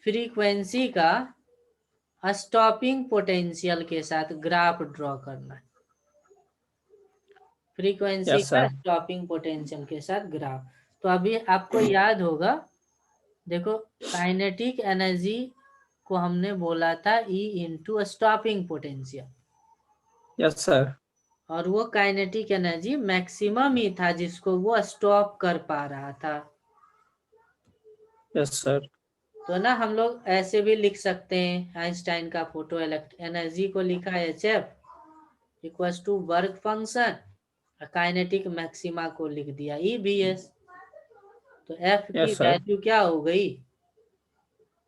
A: फ्रीक्वेंसी का स्टॉपिंग पोटेंशियल के साथ ग्राफ ड्रॉ करना है, फ्रीक्वेंसी
B: यस
A: का
B: सर।
A: स्टॉपिंग पोटेंशियल के साथ ग्राफ। तो अभी आपको याद होगा, देखो काइनेटिक एनर्जी को हमने बोला था E into stopping potential,
B: yes sir.
A: और वो काइनेटिक एनर्जी मैक्सिमम ही था जिसको वो स्टॉप कर पा रहा था।
B: Yes sir.
A: तो ना हम लोग ऐसे भी लिख सकते हैं, आइंस्टाइन का फोटो एनर्जी को लिखा है HF equals to work function, kinetic maxima को लिख दिया EBS। तो F की
B: यस सर।
A: वैल्यू क्या हो गई,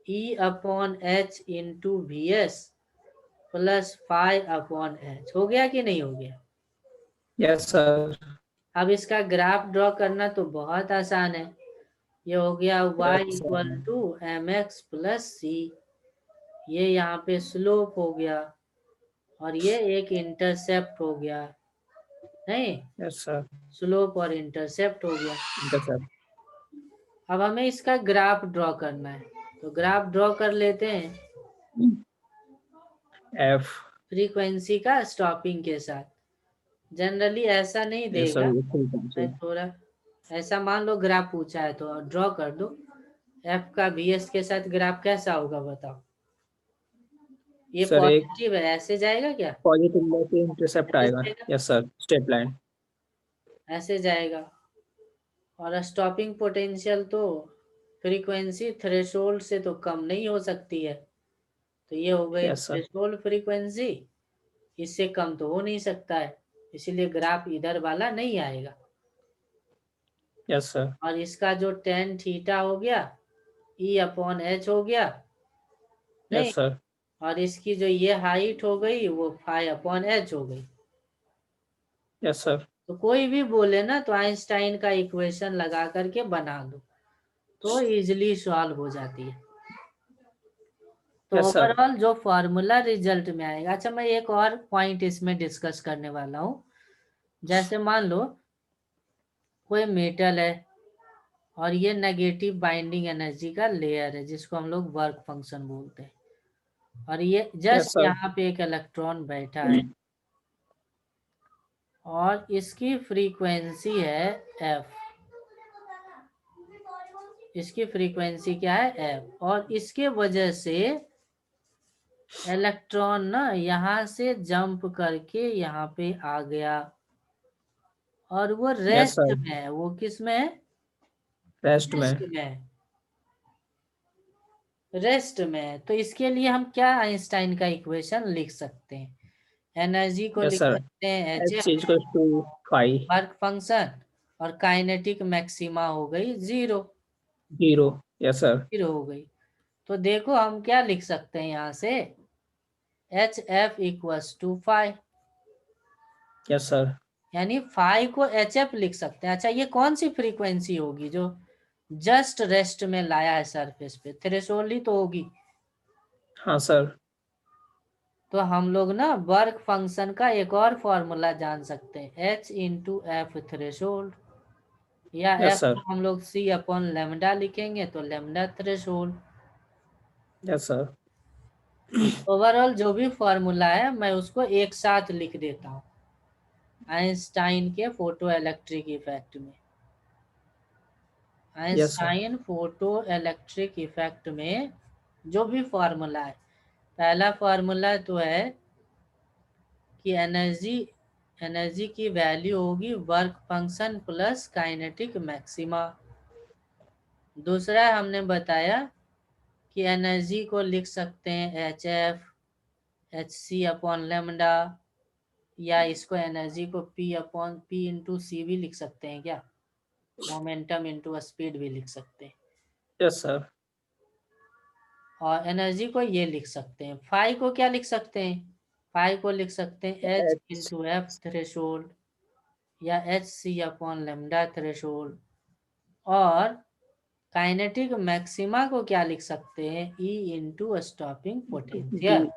A: E/H into VS plus phi/H। हो गया कि नहीं हो गया?
B: Yes sir.
A: अब इसका ग्राफ ड्रॉ करना तो बहुत आसान है। ये हो गया y
B: yes
A: equal
B: sir.
A: To mx plus c, ये यहाँ पे स्लोप हो गया, और ये एक इंटरसेप्ट हो गया, नहीं,
B: यस सर।
A: स्लोप और इंटरसेप्ट हो गया।
B: Yes sir.
A: अब हमें इसका ग्राफ ड्रॉ करना है, तो ग्राफ ड्रॉ कर लेते हैं
B: एफ।
A: फ्रीक्वेंसी का स्टॉपिंग के साथ। जनरली ऐसा नहीं
B: यस सर,
A: देगा,
B: ये फुल
A: मैं थोड़ा ऐसा मान लो ग्राफ पूछा है तो ड्रॉ कर दो। F का VS के साथ ग्राफ कैसा होगा बताओ? ये
B: सर एक
A: पॉजिटिव है, ऐसे जाएगा क्या?
B: पॉजिटिव लेके इंटरसेप्ट
A: ऐसे
B: आएगा।
A: जाएगा,
B: यस सर, स्ट्रेट लाइन।
A: ऐसे जाएगा। और स्टॉपिंग पोटेंशियल तो फ्रीक्वेंसी थ्रेशोल्ड से तो कम नहीं हो सकती है, तो ये हो गई
B: यस सर।
A: थ्रेशोल्ड फ्रीक्वेंसी, इससे कम तो हो नहीं सकता है, इसीलिए ग्राफ इधर वाला नहीं आएगा।
B: Yes sir.
A: और इसका जो टेन थीटा हो गया E/H हो गया, नहीं,
B: यस सर।
A: और इसकी जो ये हाइट हो गई वो phi/H हो गई।
B: Yes sir.
A: तो कोई भी बोले ना तो आइंस्टाइन का इक्वेशन लगा करके बना दो, तो इजीली सॉल्व हो जाती है। तो
B: यस सर।
A: ओवरऑल जो फॉर्मूला रिजल्ट में आएगा। अच्छा, मैं एक और पॉइंट इसमें डिस्कस करने वाला हूँ। जैसे मान लो कोई मेटल है और ये नेगेटिव बाइंडिंग एनर्जी का लेयर है जिसको हम लोग वर्क फंक्शन बोलते हैं, और ये
B: यस
A: जस्ट
B: सर।
A: यहाँ पे एक इलेक्ट्रॉन बैठा है और इसकी फ्रीक्वेंसी है F। इसकी फ्रीक्वेंसी क्या है F, और इसके वजह से इलेक्ट्रॉन ना यहाँ से जंप करके यहाँ पे आ गया, और वो
B: यस
A: रेस्ट
B: सर।
A: में है। वो किस में है?
B: रेस्ट में।
A: रेस्ट में है, रेस्ट में है। तो इसके लिए हम क्या आइंस्टाइन का इक्वेशन लिख सकते हैं? एनर्जी को
B: यस
A: लिख
B: सर।
A: सकते हैं
B: H
A: HF
B: equal to phi.
A: Work function, और काइनेटिक मैक्सिमा हो गई 0,
B: जीरो। Yes sir.
A: 0 हो गई। तो देखो हम क्या लिख सकते हैं यहाँ से, HF equals to phi,
B: yes sir.
A: यानी फाई को HF लिख सकते हैं। अच्छा, ये कौन सी फ्रीक्वेंसी होगी जो जस्ट रेस्ट में लाया है सरफेस पे? थ्रेशोल्ड ही तो होगी।
B: हाँ सर।
A: तो हम लोग ना वर्क फंक्शन का एक और फॉर्मूला जान सकते हैं, H इंटू एफ थ्रेशोल्ड, या
B: यस
A: F को
B: सर।
A: हम लोग C/λ लिखेंगे तो lambda threshold.
B: Yes sir.
A: Overall जो भी फॉर्मूला है मैं उसको एक साथ लिख देता हूँ आइंस्टाइन के फोटो इलेक्ट्रिक इफेक्ट में।
B: Yes sir.
A: Einstein photo electric effect में जो भी फॉर्मूला है, पहला फॉर्मूला तो है कि एनर्जी की वैल्यू होगी work function plus kinetic maxima. दूसरा हमने बताया कि एनर्जी को लिख सकते हैं HF/Hc/λ, या इसको एनर्जी को P इंटू सी भी लिख सकते हैं क्या, मोमेंटम इंटू स्पीड भी लिख सकते हैं।
B: Yes sir.
A: और एनर्जी को ये लिख सकते हैं। फाई को क्या लिख सकते हैं? फाई को लिख सकते हैं H
B: H.
A: Into F threshold, या Hc/λ थ्रेशोल्ड। और काइनेटिक मैक्सिमा को क्या लिख सकते हैं? E into stopping potential.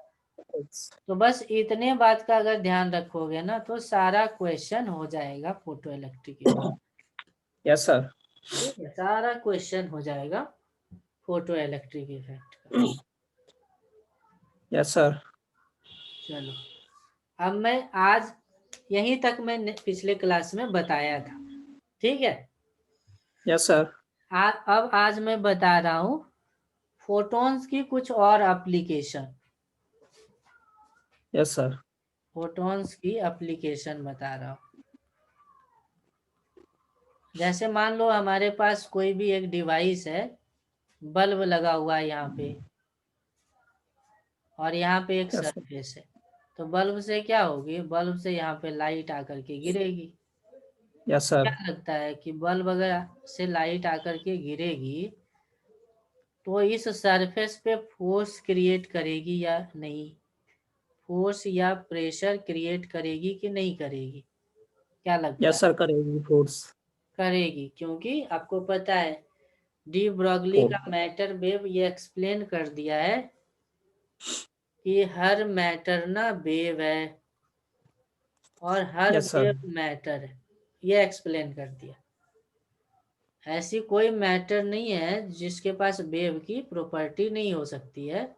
A: तो बस इतने बात का अगर ध्यान रखोगे ना तो सारा क्वेश्चन हो जाएगा फोटो इलेक्ट्रिक।
B: Yes sir.
A: ठीक है, सारा क्वेश्चन हो जाएगा फोटो इलेक्ट्रिक इफेक्ट का।
B: Yes sir.
A: चलो, अब मैं आज यहीं तक मैं पिछले क्लास में बताया था, ठीक है।
B: Yes sir.
A: अब आज मैं बता रहा हूँ फोटॉन्स की कुछ और एप्लीकेशन,
B: यस सर।
A: फोटॉन्स की एप्लीकेशन बता रहा हूँ। जैसे मान लो हमारे पास कोई भी एक डिवाइस है, बल्ब लगा हुआ है यहाँ पे, और यहाँ पे एक
B: यस सर।
A: सरफेस है। तो बल्ब से क्या होगी, बल्ब से यहाँ पे लाइट आकर के गिरेगी।
B: यस
A: क्या
B: सर।
A: लगता है कि बल्ब अगर से लाइट आकर के गिरेगी तो इस सरफेस पे फोर्स क्रिएट करेगी या नहीं, फोर्स या प्रेशर क्रिएट करेगी कि नहीं करेगी, क्या लगता है?
B: यस सर, करेगी फोर्स।
A: करेगी, क्योंकि आपको पता है डी ब्रॉगली
B: फोर्स।
A: का मैटर वेव ये एक्सप्लेन कर दिया है कि हर मैटर ना वेव है और हर
B: यस सर।
A: वेव मैटर है, ये एक्सप्लेन कर दिया। ऐसी कोई मैटर नहीं है जिसके पास वेव की प्रॉपर्टी नहीं हो सकती है,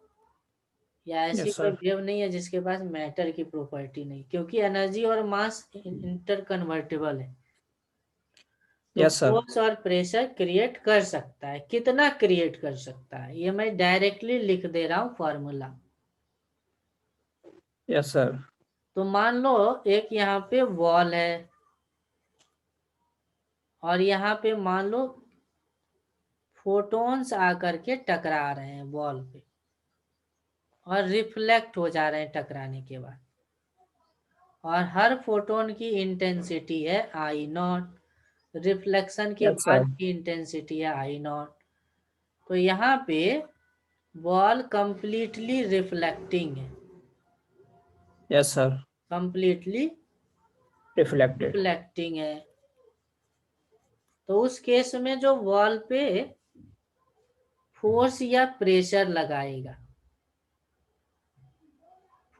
A: या ऐसी
B: यस
A: कोई
B: सर।
A: वेव नहीं है जिसके पास मैटर की प्रॉपर्टी नहीं, क्योंकि एनर्जी और मास इंटर कन्वर्टेबल है। तो
B: यस सर।
A: फोर्स और प्रेशर क्रिएट कर सकता है, कितना क्रिएट कर सकता है ये मैं डायरेक्टली लिख दे रहा हूँ फॉर्मूला।
B: Yes sir.
A: तो मान लो एक यहाँ पे वॉल है और यहाँ पे मान लो फोटॉन्स आकर के टकरा रहे हैं वॉल पे और रिफ्लेक्ट हो जा रहे हैं टकराने के बाद, और हर फोटोन की इंटेंसिटी है आई नॉट, रिफ्लेक्शन के
B: यस सर।
A: बाद की इंटेंसिटी है आई नॉट। तो यहाँ पे वॉल कंप्लीटली रिफ्लेक्टिंग है,
B: yes sir.
A: Completely
B: reflected.
A: Reflecting है। तो उस केस में जो वॉल पे फोर्स या प्रेशर लगाएगा,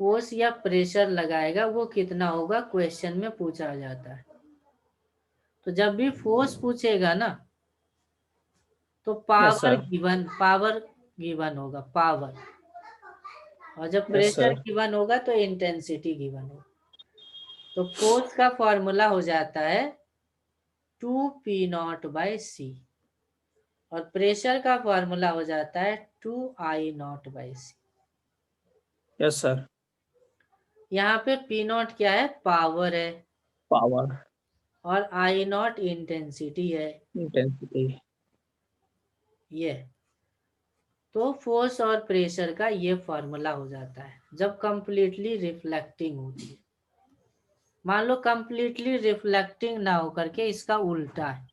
A: फोर्स या प्रेशर लगाएगा वो कितना होगा, क्वेश्चन में पूछा जाता है। तो जब भी फोर्स पूछेगा ना तो
B: यस सर।
A: पावर गिवन होगा, पावर। और जब
B: यस
A: प्रेशर
B: सर।
A: गिवन होगा तो इंटेंसिटी गिवन होगा। तो फोर्स का फॉर्मूला हो जाता है 2P0/C, और प्रेशर का फॉर्मूला हो जाता है 2I0/C।
B: Yes sir.
A: यहाँ पे P0 क्या है, पावर है,
B: पावर।
A: और I0 इंटेंसिटी है,
B: इंटेंसिटी।
A: ये। तो फोर्स और प्रेशर का ये फॉर्मूला हो जाता है जब कंप्लीटली रिफ्लेक्टिंग होती है। मान लो कंप्लीटली रिफ्लेक्टिंग ना होकर के इसका उल्टा है,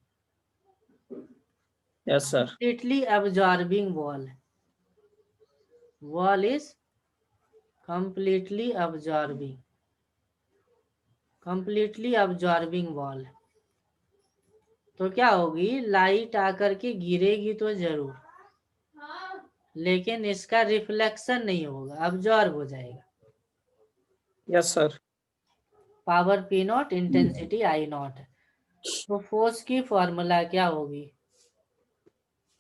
B: yes sir.
A: Completely absorbing wall है, wall is completely absorbing, completely absorbing wall है। तो क्या होगी, लाइट आकर के गिरेगी तो जरूर, लेकिन इसका रिफ्लेक्शन नहीं होगा, अब्जॉर्ब हो जाएगा।
B: Yes sir.
A: Power P0, intensity I0 है। तो फोर्स की फॉर्मूला क्या होगी,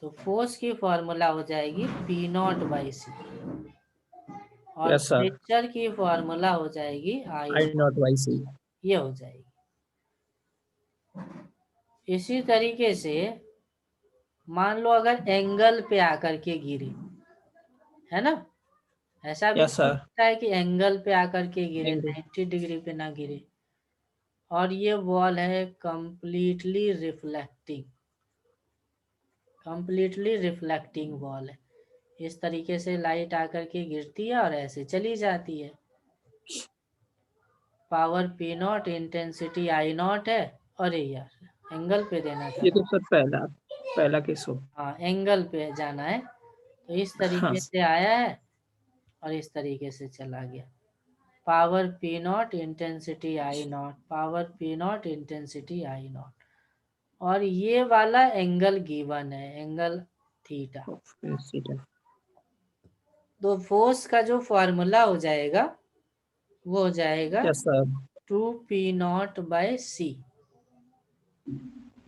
A: तो फोर्स की फॉर्मूला हो जाएगी P0/C, और
B: यस सर।
A: प्रेशर की फॉर्मूला हो जाएगी
B: आई
A: I0,
B: नॉट बाई सी।
A: ये हो जाएगी। इसी तरीके से मान लो अगर एंगल पे आकर के गिरे, है ना, ऐसा भी
B: यस
A: हो
B: सर।
A: सकता है कि एंगल पे आकर के गिरे,
B: एंगल।
A: 90 डिग्री पे ना गिरे, और ये वॉल है completely reflecting, completely reflecting wall है। इस तरीके से लाइट आकर के गिरती है और ऐसे चली जाती है। पावर P0, इंटेंसिटी I0 है। अरे यार एंगल पे देना था
B: ये
A: ना,
B: तो सर पहला पहला केस हो।
A: हाँ एंगल पे जाना है। तो इस
B: हाँ।
A: तरीके से आया है और इस तरीके से चला गया। Power P0, intensity I0, power P0, intensity I0, और ये वाला एंगल गिवन है, एंगल थीटा। तो फोर्स का जो फॉर्मूला हो जाएगा वो हो जाएगा
B: yes sir.
A: 2P0/C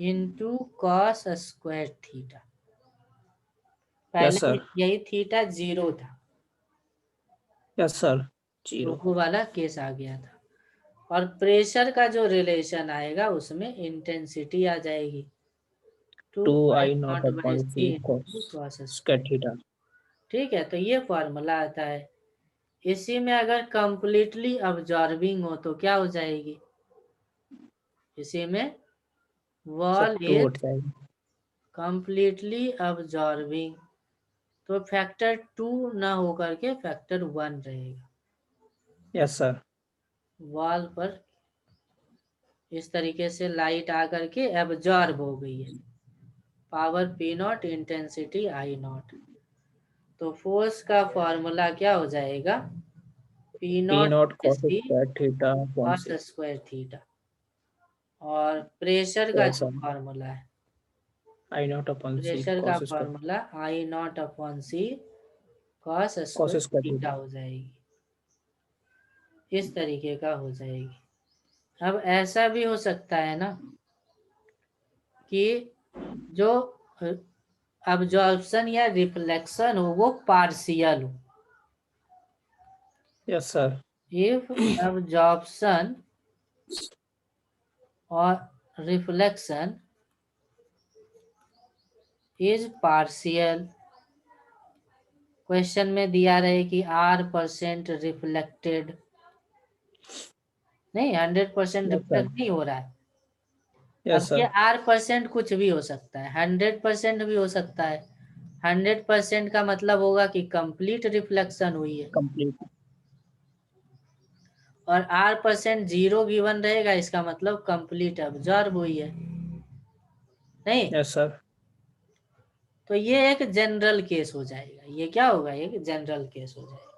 A: into cos square theta.
B: Yes
A: पहले
B: सर।
A: यही थीटा 0 था,
B: यस सर।
A: तो
B: जीरो।
A: वो वाला केस आ गया था। और प्रेशर का जो रिलेशन आएगा उसमें इंटेंसिटी आ जाएगी two
B: two
A: I
B: I naught
A: naught by
B: upon
A: C
B: C
A: into
B: cos
A: cos
B: square
A: square.
B: Theta.
A: ठीक है, तो ये फॉर्मूला आता है। इसी में अगर कंप्लीटली अब्जॉर्बिंग हो तो क्या हो जाएगी, इसी में
B: सर
A: वॉल
B: 2
A: इज
B: उठ जाएगा।
A: कंप्लीटली अब्जॉर्बिंग, तो फैक्टर 2 ना होकर के फैक्टर 1 रहेगा।
B: Yes sir.
A: वॉल पर इस तरीके से लाइट आकर के एब्जॉर्ब हो गई है, power P naught, intensity I naught. तो फोर्स का फॉर्मूला क्या हो जाएगा, P
B: P
A: naught
B: naught cos
A: C
B: square theta upon
A: cos
B: C.
A: Square theta. और प्रेशर का
B: यस
A: जो
B: सर,
A: फॉर्मूला है,
B: I naught upon C
A: pressure का
B: cos square,
A: formula I naught upon C cos
B: cos
A: square
B: square
A: theta
B: theta.
A: हो जाएगी, इस तरीके का हो जाएगी। अब ऐसा भी हो सकता है ना कि जो अब्जॉर्प्शन या रिफ्लेक्शन हो वो पार्शियल हो।
B: Yes sir.
A: If absorption or reflection is partial, question में दिया रहे कि R% रिफ्लेक्टेड, नहीं 100%
B: यस सर।
A: रिफ्लेक्ट नहीं हो रहा है। अब
B: यस
A: ये
B: सर।
A: R% कुछ भी हो सकता है, 100% भी हो सकता है। 100% का मतलब होगा कि कंप्लीट रिफ्लेक्शन हुई है,
B: कंप्लीट।
A: और R% 0 गिवन रहेगा, इसका मतलब कंप्लीट अब्जॉर्ब हुई है, नहीं।
B: Yes sir.
A: तो ये एक जनरल केस हो जाएगा, ये क्या होगा, एक जनरल केस हो जाएगा।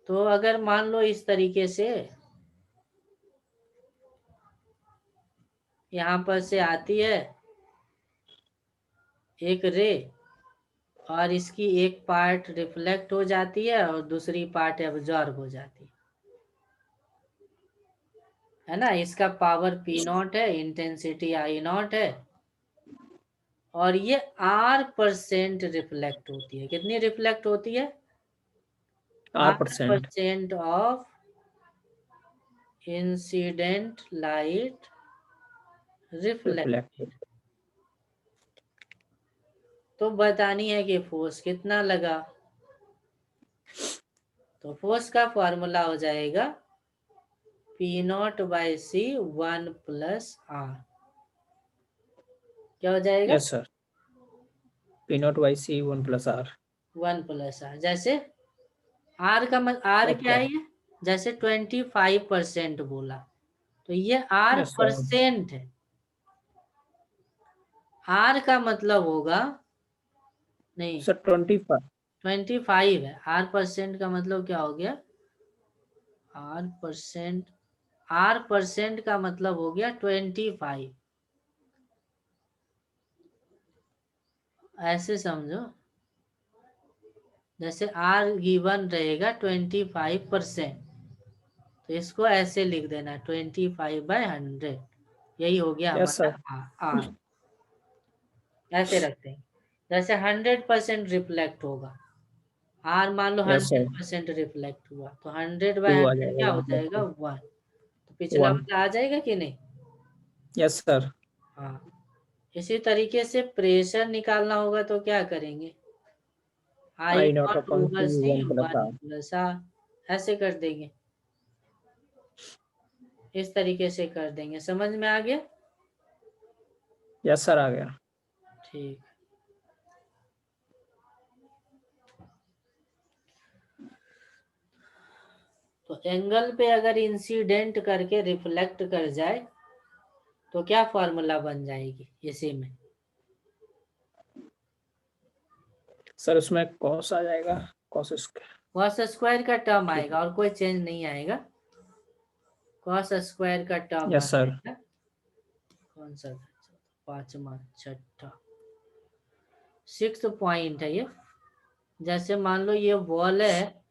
A: तो अगर मान लो इस तरीके से यहाँ पर से आती है एक रे, और इसकी एक पार्ट रिफ्लेक्ट हो जाती है और दूसरी पार्ट एब्जॉर्ब हो जाती है ना। इसका पावर पी नॉट है, इंटेंसिटी आई नॉट है, और ये R% रिफ्लेक्ट होती है। कितनी रिफ्लेक्ट होती है,
B: R%।
A: R% of incident light reflected.
B: Reflected.
A: तो बतानी है कि फोर्स कितना लगा, तो फोर्स का फॉर्मूला हो जाएगा P naught by C 1+R। क्या हो जाएगा,
B: yes sir, P naught by C 1+R।
A: 1+R। जैसे R का R क्या
B: ओके।
A: है, ये जैसे 25% बोला, तो ये R
B: यस सर।
A: परसेंट है। R का मतलब होगा, नहीं
B: सर 25।
A: 25 है, R% का मतलब क्या हो गया, R% का मतलब हो गया 25। ऐसे समझो, जैसे R गिवन रहेगा 25%, तो इसको ऐसे लिख देना 25/100, यही हो गया
B: यस
A: हमारा
B: सर।
A: R। ऐसे रखते हैं, जैसे 100% रिफ्लेक्ट होगा, R मान लो
B: यस सर।
A: 100% रिफ्लेक्ट हुआ, तो 100 बाई
B: 2 आ
A: 100
B: जाएगा,
A: क्या हो
B: 1+2।
A: जाएगा, 1। तो पिछला
B: 1।
A: वाला आ जाएगा कि नहीं।
B: Yes sir.
A: हाँ, इसी तरीके से प्रेशर निकालना होगा तो क्या करेंगे, I
B: I naught
A: naught
B: upon
A: over
B: c
A: c
B: 1+R।
A: 1+R, ऐसे कर देंगे, इस तरीके से कर देंगे। समझ में आ गया,
B: यस सर, आ गया।
A: ठीक। तो एंगल पे अगर इंसिडेंट करके रिफ्लेक्ट कर जाए तो क्या फॉर्मूला बन जाएगी इसी में,
B: सर उसमें कॉस आ जाएगा, कॉस स्क्वायर।
A: कॉस स्क्वायर का टर्म
B: ठीक।
A: आएगा और कोई चेंज नहीं आएगा, कॉस स्क्वायर का टर्म आ
B: यस सर।
A: जाएगा। कौन सा, पांचवा, छठा, 6th पॉइंट है ये। जैसे मान लो ये वॉल है,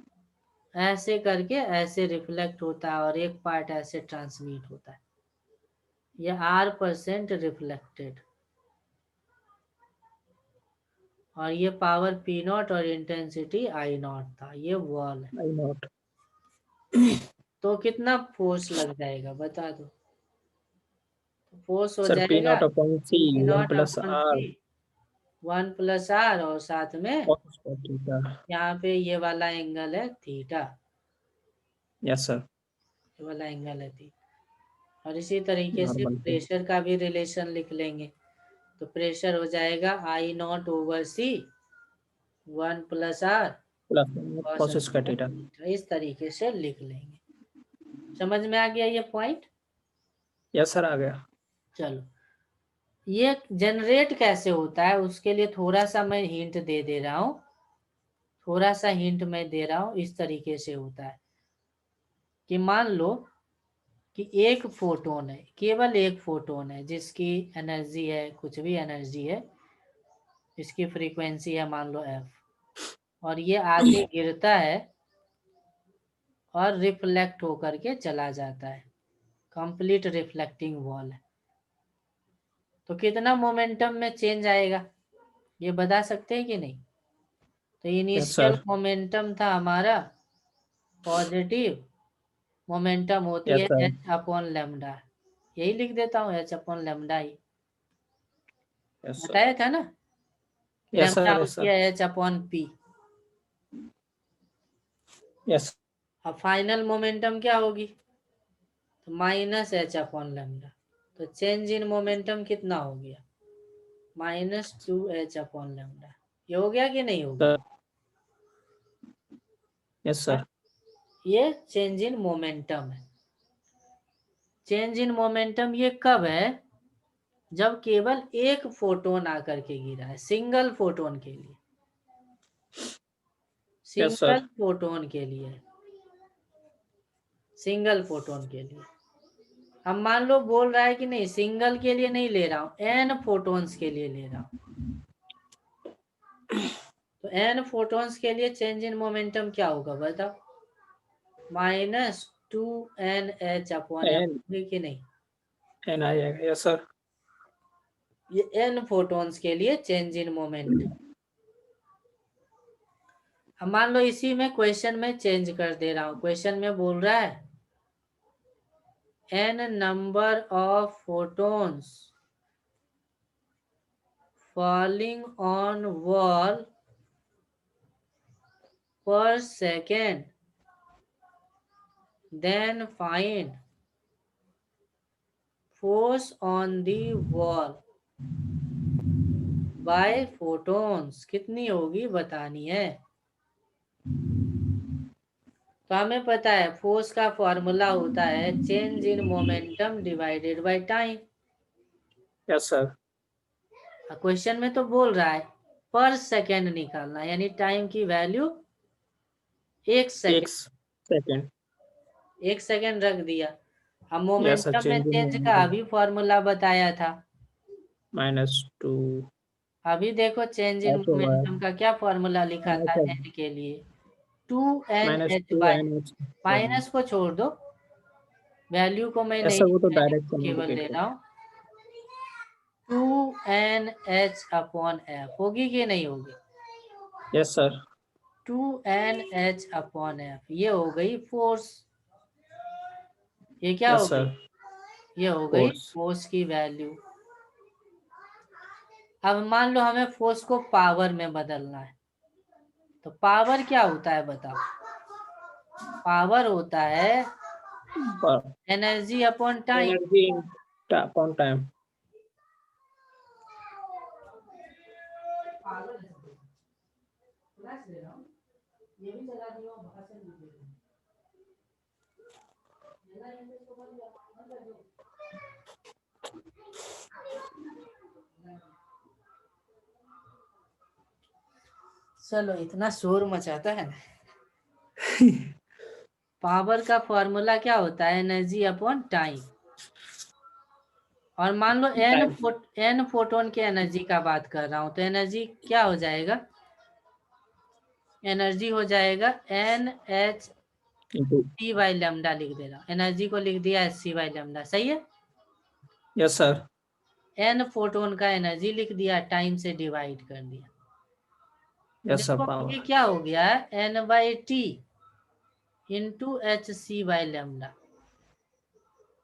A: ऐसे करके ऐसे रिफ्लेक्ट होता है और एक पार्ट ऐसे ट्रांसमिट होता है, ये R% रिफ्लेक्टेड, और ये पावर पी नॉट और इंटेंसिटी आई नॉट था, ये वॉल है।
B: I naught.
A: तो कितना फोर्स लग जाएगा बता दो, तो फोर्स हो
B: सर पी
A: जाएगा
B: naught upon C
A: P
B: one
A: naught
B: plus
A: upon
B: R
A: C 1 plus R और साथ में
B: cos square theta.
A: यहाँ पे ये वाला एंगल है थीटा,
B: Yes sir.
A: ये वाला एंगल है थीटा। और इसी तरीके से
B: Normal.
A: प्रेशर का भी रिलेशन लिख लेंगे। तो प्रेशर हो जाएगा I naught over c 1 plus R
B: Plus
A: cos
B: cos square
A: square
B: theta.
A: Theta. इस तरीके से लिख लेंगे। समझ में आ गया ये पॉइंट?
B: Yes sir, आ गया.
A: चलो, ये जनरेट कैसे होता है उसके लिए थोड़ा सा मैं हिंट दे रहा हूँ, थोड़ा सा हिंट मैं दे रहा हूँ। इस तरीके से होता है कि मान लो कि एक फोटोन है, केवल एक फोटोन है जिसकी एनर्जी है, कुछ भी एनर्जी है, इसकी फ्रीक्वेंसी है मान लो एफ, और ये आगे गिरता है और रिफ्लेक्ट होकर के चला जाता है, कंप्लीट रिफ्लेक्टिंग वॉल है। तो कितना मोमेंटम में चेंज आएगा ये बता सकते हैं कि नहीं? तो
B: Yes
A: इनिशियल
B: sir.
A: मोमेंटम था हमारा पॉजिटिव, मोमेंटम होती
B: Yes
A: है
B: sir.
A: एच अपॉन लेमडा, यही लिख देता हूँ एच अपॉन लेमडा ही,
B: Yes sir.
A: बताया था ना?
B: Yes
A: lambda
B: sir. Yes
A: होती
B: sir.
A: है एच अपॉन पी।
B: Yes.
A: अब फाइनल मोमेंटम क्या होगी? तो माइनस एच अपॉन लेमडा। तो चेंज इन मोमेंटम कितना हो गया? -2h upon lambda. ये हो गया कि नहीं हो गया?
B: Sir. Yes sir.
A: ये चेंज इन मोमेंटम है। चेंज इन मोमेंटम ये कब है? जब केवल एक फोटोन आकर के गिरा है, सिंगल फोटोन के लिए,
B: Yes
A: सिंगल
B: sir.
A: फोटोन के लिए, सिंगल फोटोन के लिए। अब मान लो बोल रहा है कि नहीं सिंगल के लिए नहीं ले रहा हूं, एन फोटोन्स के लिए ले रहा हूं। तो एन फोटोन्स के लिए चेंज इन मोमेंटम क्या होगा बताओ? -2nh अपॉन एफ
B: N
A: होगी कि नहीं?
B: N आ जाएगा. Yes sir.
A: ये एन फोटोन्स के लिए चेंज इन मोमेंटम। अब मान लो इसी में क्वेश्चन में चेंज कर दे रहा हूं। क्वेश्चन में बोल रहा है n number of photons falling on wall per second, then find force on the wall by photons। कितनी होगी बतानी है। तो हमें पता है फोर्स का फॉर्मूला होता है change in momentum divided by time.
B: Yes sir.
A: Question में तो बोल रहा है पर सेकेंड निकालना, यानी टाइम की वैल्यू 1
B: एक
A: सेकेंड,
B: सेकेंड.
A: 1 सेकेंड रख दिया। अब
B: Yes sir.
A: मोमेंटम में
B: Change in
A: चेंज का
B: momentum.
A: अभी फॉर्मूला बताया था।
B: -2
A: अभी देखो change in
B: H over
A: momentum का क्या फॉर्मूला लिखा था
B: H over
A: एन के लिए? 2nh
B: -2
A: bye,
B: N H.
A: Minus को छोड़ दो, वैल्यू को मैं
B: Yes
A: नहीं,
B: sir, वो तो
A: वैल्यू को
B: डायरेक्शन
A: केवल
B: इंडिकेट
A: ले
B: कर.
A: रहा हूँ। 2nh अपॉन एफ होगी कि नहीं होगी?
B: Yes sir.
A: 2nh upon F, ये हो गई फोर्स। ये क्या हो
B: Yes
A: गई?
B: sir.
A: ये हो गई
B: Force.
A: फोर्स की वैल्यू। अब मान लो हमें फोर्स को पावर में बदलना है, तो पावर क्या होता है बताओ? पावर होता है energy upon time.
B: Energy in upon time.
A: चलो, इतना शोर मचाता है ना। पावर का फॉर्मूला क्या होता है? Energy upon time. और मान लो
B: Time.
A: एन फोटोन की एनर्जी का बात कर रहा हूं, तो एनर्जी क्या हो जाएगा? एनर्जी हो जाएगा N H
B: Into.
A: C by lambda, लिख दे रहा हूँ, एनर्जी को लिख दिया एच सी बाई लेमडा, सही है।
B: Yes sir.
A: एन फोटोन का एनर्जी लिख दिया, टाइम से डिवाइड कर दिया।
B: Yes sir.
A: देखो
B: Power.
A: ये क्या हो गया? N by T into H C by lambda,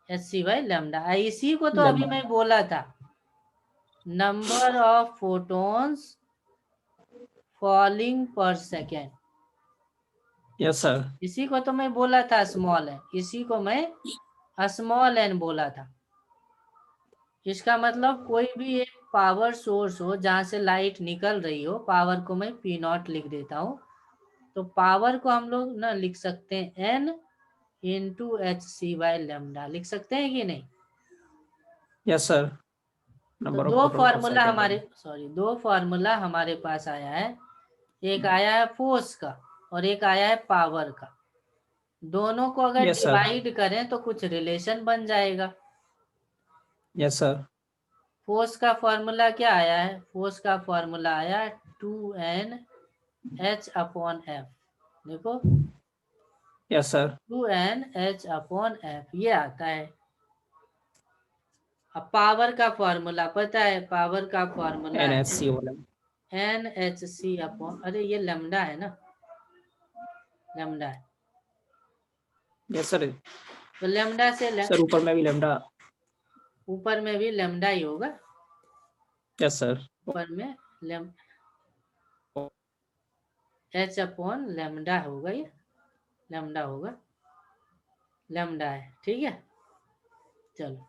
A: H C by lambda. इसी को तो अभी
B: Lambda.
A: मैं बोला था, number of photons falling per second.
B: Yes sir.
A: इसी को तो मैं बोला था स्मॉल एन, इसी को मैं स्मॉल एन बोला था। इसका मतलब कोई भी एक पावर सोर्स हो जहां से लाइट निकल रही हो, पावर को मैं पी नॉट लिख देता हूँ। तो पावर को हम लोग ना लिख सकते हैं N into H C by lambda, लिख सकते हैं कि नहीं?
B: Yes sir.
A: तो
B: number of photon per second.
A: दो फार्मूला हमारे पास आया है। एक आया है फोर्स का और एक आया है पावर का। दोनों को अगर
B: यस सर।
A: डिवाइड करें तो कुछ रिलेशन बन जाएगा।
B: Yes sir.
A: फोर्स का फॉर्मूला क्या आया है? फोर्स का फॉर्मूला आया 2n h अपॉन एफ। देखो
B: yes sir.
A: 2n h upon F ये आता है। अब पावर का फॉर्मूला पता है, पावर का फॉर्मूला
B: एन एच
A: है
B: सी वाला।
A: एन एच सी अपॉन, अरे ये लेमडा है ना, लेमडा है।
B: Yes sir.
A: तो लेमडा से
B: सर ऊपर में भी लेमडा।
A: ऊपर में भी लेमडा ही होगा।
B: Yes sir.
A: ऊपर में लेम एच अपॉन लेमडा होगा, ये लेमडा होगा, लेमडा है, ठीक है। चलो,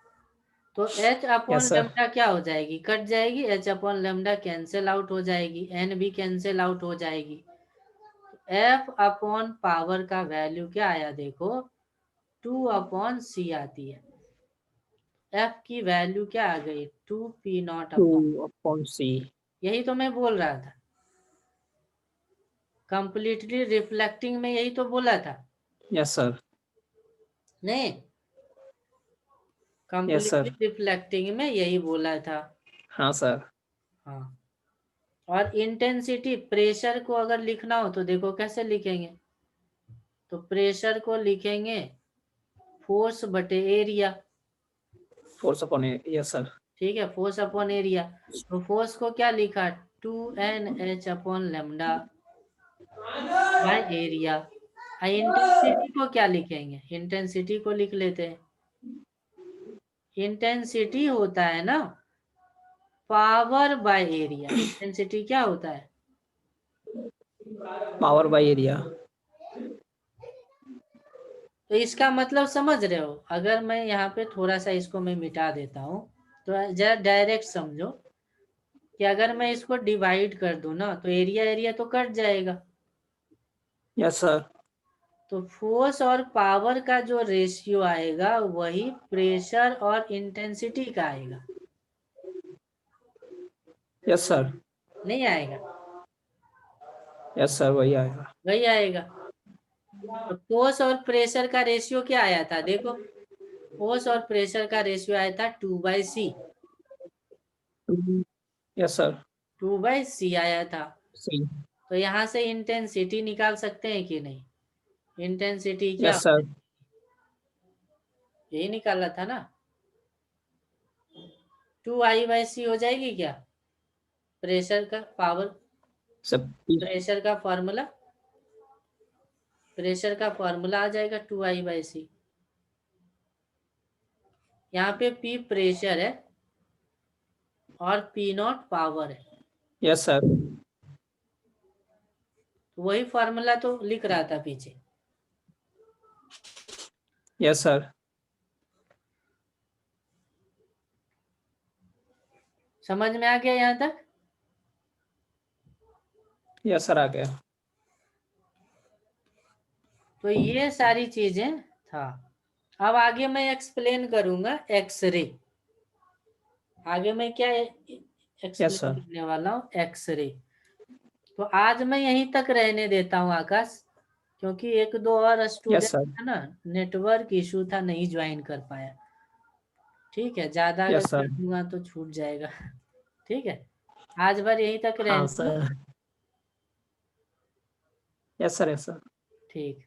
A: तो H upon
B: yes sir.
A: Lambda क्या हो जाएगी? कट जाएगी, H upon lambda cancel out हो जाएगी, एन भी कैंसिल आउट हो जाएगी। एफ अपॉन पावर का वैल्यू क्या आया देखो, 2 अपॉन सी आती है। एफ की वैल्यू क्या आ गई? 2 P naught
B: two
A: upon,
B: upon c.
A: यही तो मैं बोल रहा था, कंप्लीटली रिफ्लेक्टिंग में यही तो बोला था।
B: Yes sir.
A: नहीं,
B: यस
A: कंप्लीटली
B: सर।
A: रिफ्लेक्टिंग में यही बोला था।
B: हाँ सर।
A: हाँ, और इंटेंसिटी प्रेशर को अगर लिखना हो तो देखो कैसे लिखेंगे। तो प्रेशर को लिखेंगे फोर्स बटे area,
B: force upon A. Yes sir.
A: ठीक है, फोर्स अपॉन एरिया। तो फोर्स को क्या लिखा? 2n h upon lambda by area. Intensity को क्या लिखेंगे? इंटेंसिटी को लिख लेते हैं। इंटेंसिटी होता है ना पावर बाय एरिया। इंटेंसिटी क्या होता है?
B: Power by area.
A: तो इसका मतलब समझ रहे हो? अगर मैं यहाँ पे थोड़ा सा इसको मैं मिटा देता हूँ तो जरा डायरेक्ट समझो कि अगर मैं इसको डिवाइड कर दूं ना तो एरिया एरिया तो कट जाएगा।
B: Yes sir.
A: तो फोर्स और पावर का जो रेशियो आएगा वही प्रेशर और इंटेंसिटी का आएगा।
B: Yes sir.
A: नहीं आएगा?
B: यस सर वही आएगा।
A: वही आएगा। तो फोर्स और प्रेशर का रेशियो क्या आया था देखो, फोर्स और प्रेशर का रेशियो आया था 2/c।
B: Yes sir.
A: 2/c आया था।
B: सी।
A: तो यहाँ से इंटेंसिटी निकाल सकते हैं कि नहीं? इंटेंसिटी क्या
B: यस
A: हो
B: सर।
A: जाएगी? यही निकाला था ना, 2I/c हो जाएगी क्या? प्रेशर का पावर,
B: सब।
A: प्रेशर का फॉर्मूला, प्रेशर का फॉर्मूला आ जाएगा 2I/c। यहाँ पे P प्रेशर है और P नॉट पावर है।
B: Yes sir.
A: तो वही फॉर्मूला तो लिख रहा था पीछे।
B: Yes sir.
A: समझ में आ गया यहाँ तक?
B: यस सर आ गया।
A: तो ये सारी चीजें था। अब आगे मैं एक्सप्लेन करूंगा एक्सरे। आगे मैं क्या
B: यस
A: एक्सप्लेन
B: सर।
A: करने वाला हूँ? एक्सरे। तो आज मैं यहीं तक रहने देता हूँ आकाश, क्योंकि एक दो और
B: यस
A: स्टूडेंट
B: सर।
A: था ना, नेटवर्क इशू था, नहीं ज्वाइन कर पाया। ठीक है, ज्यादा अगर
B: यस
A: कर
B: सर।
A: दूंगा तो छूट जाएगा। ठीक है, आज भर यहीं तक
B: हाँ
A: रहने दो।
B: Sir. Yes sir. Yes sir.
A: ठीक।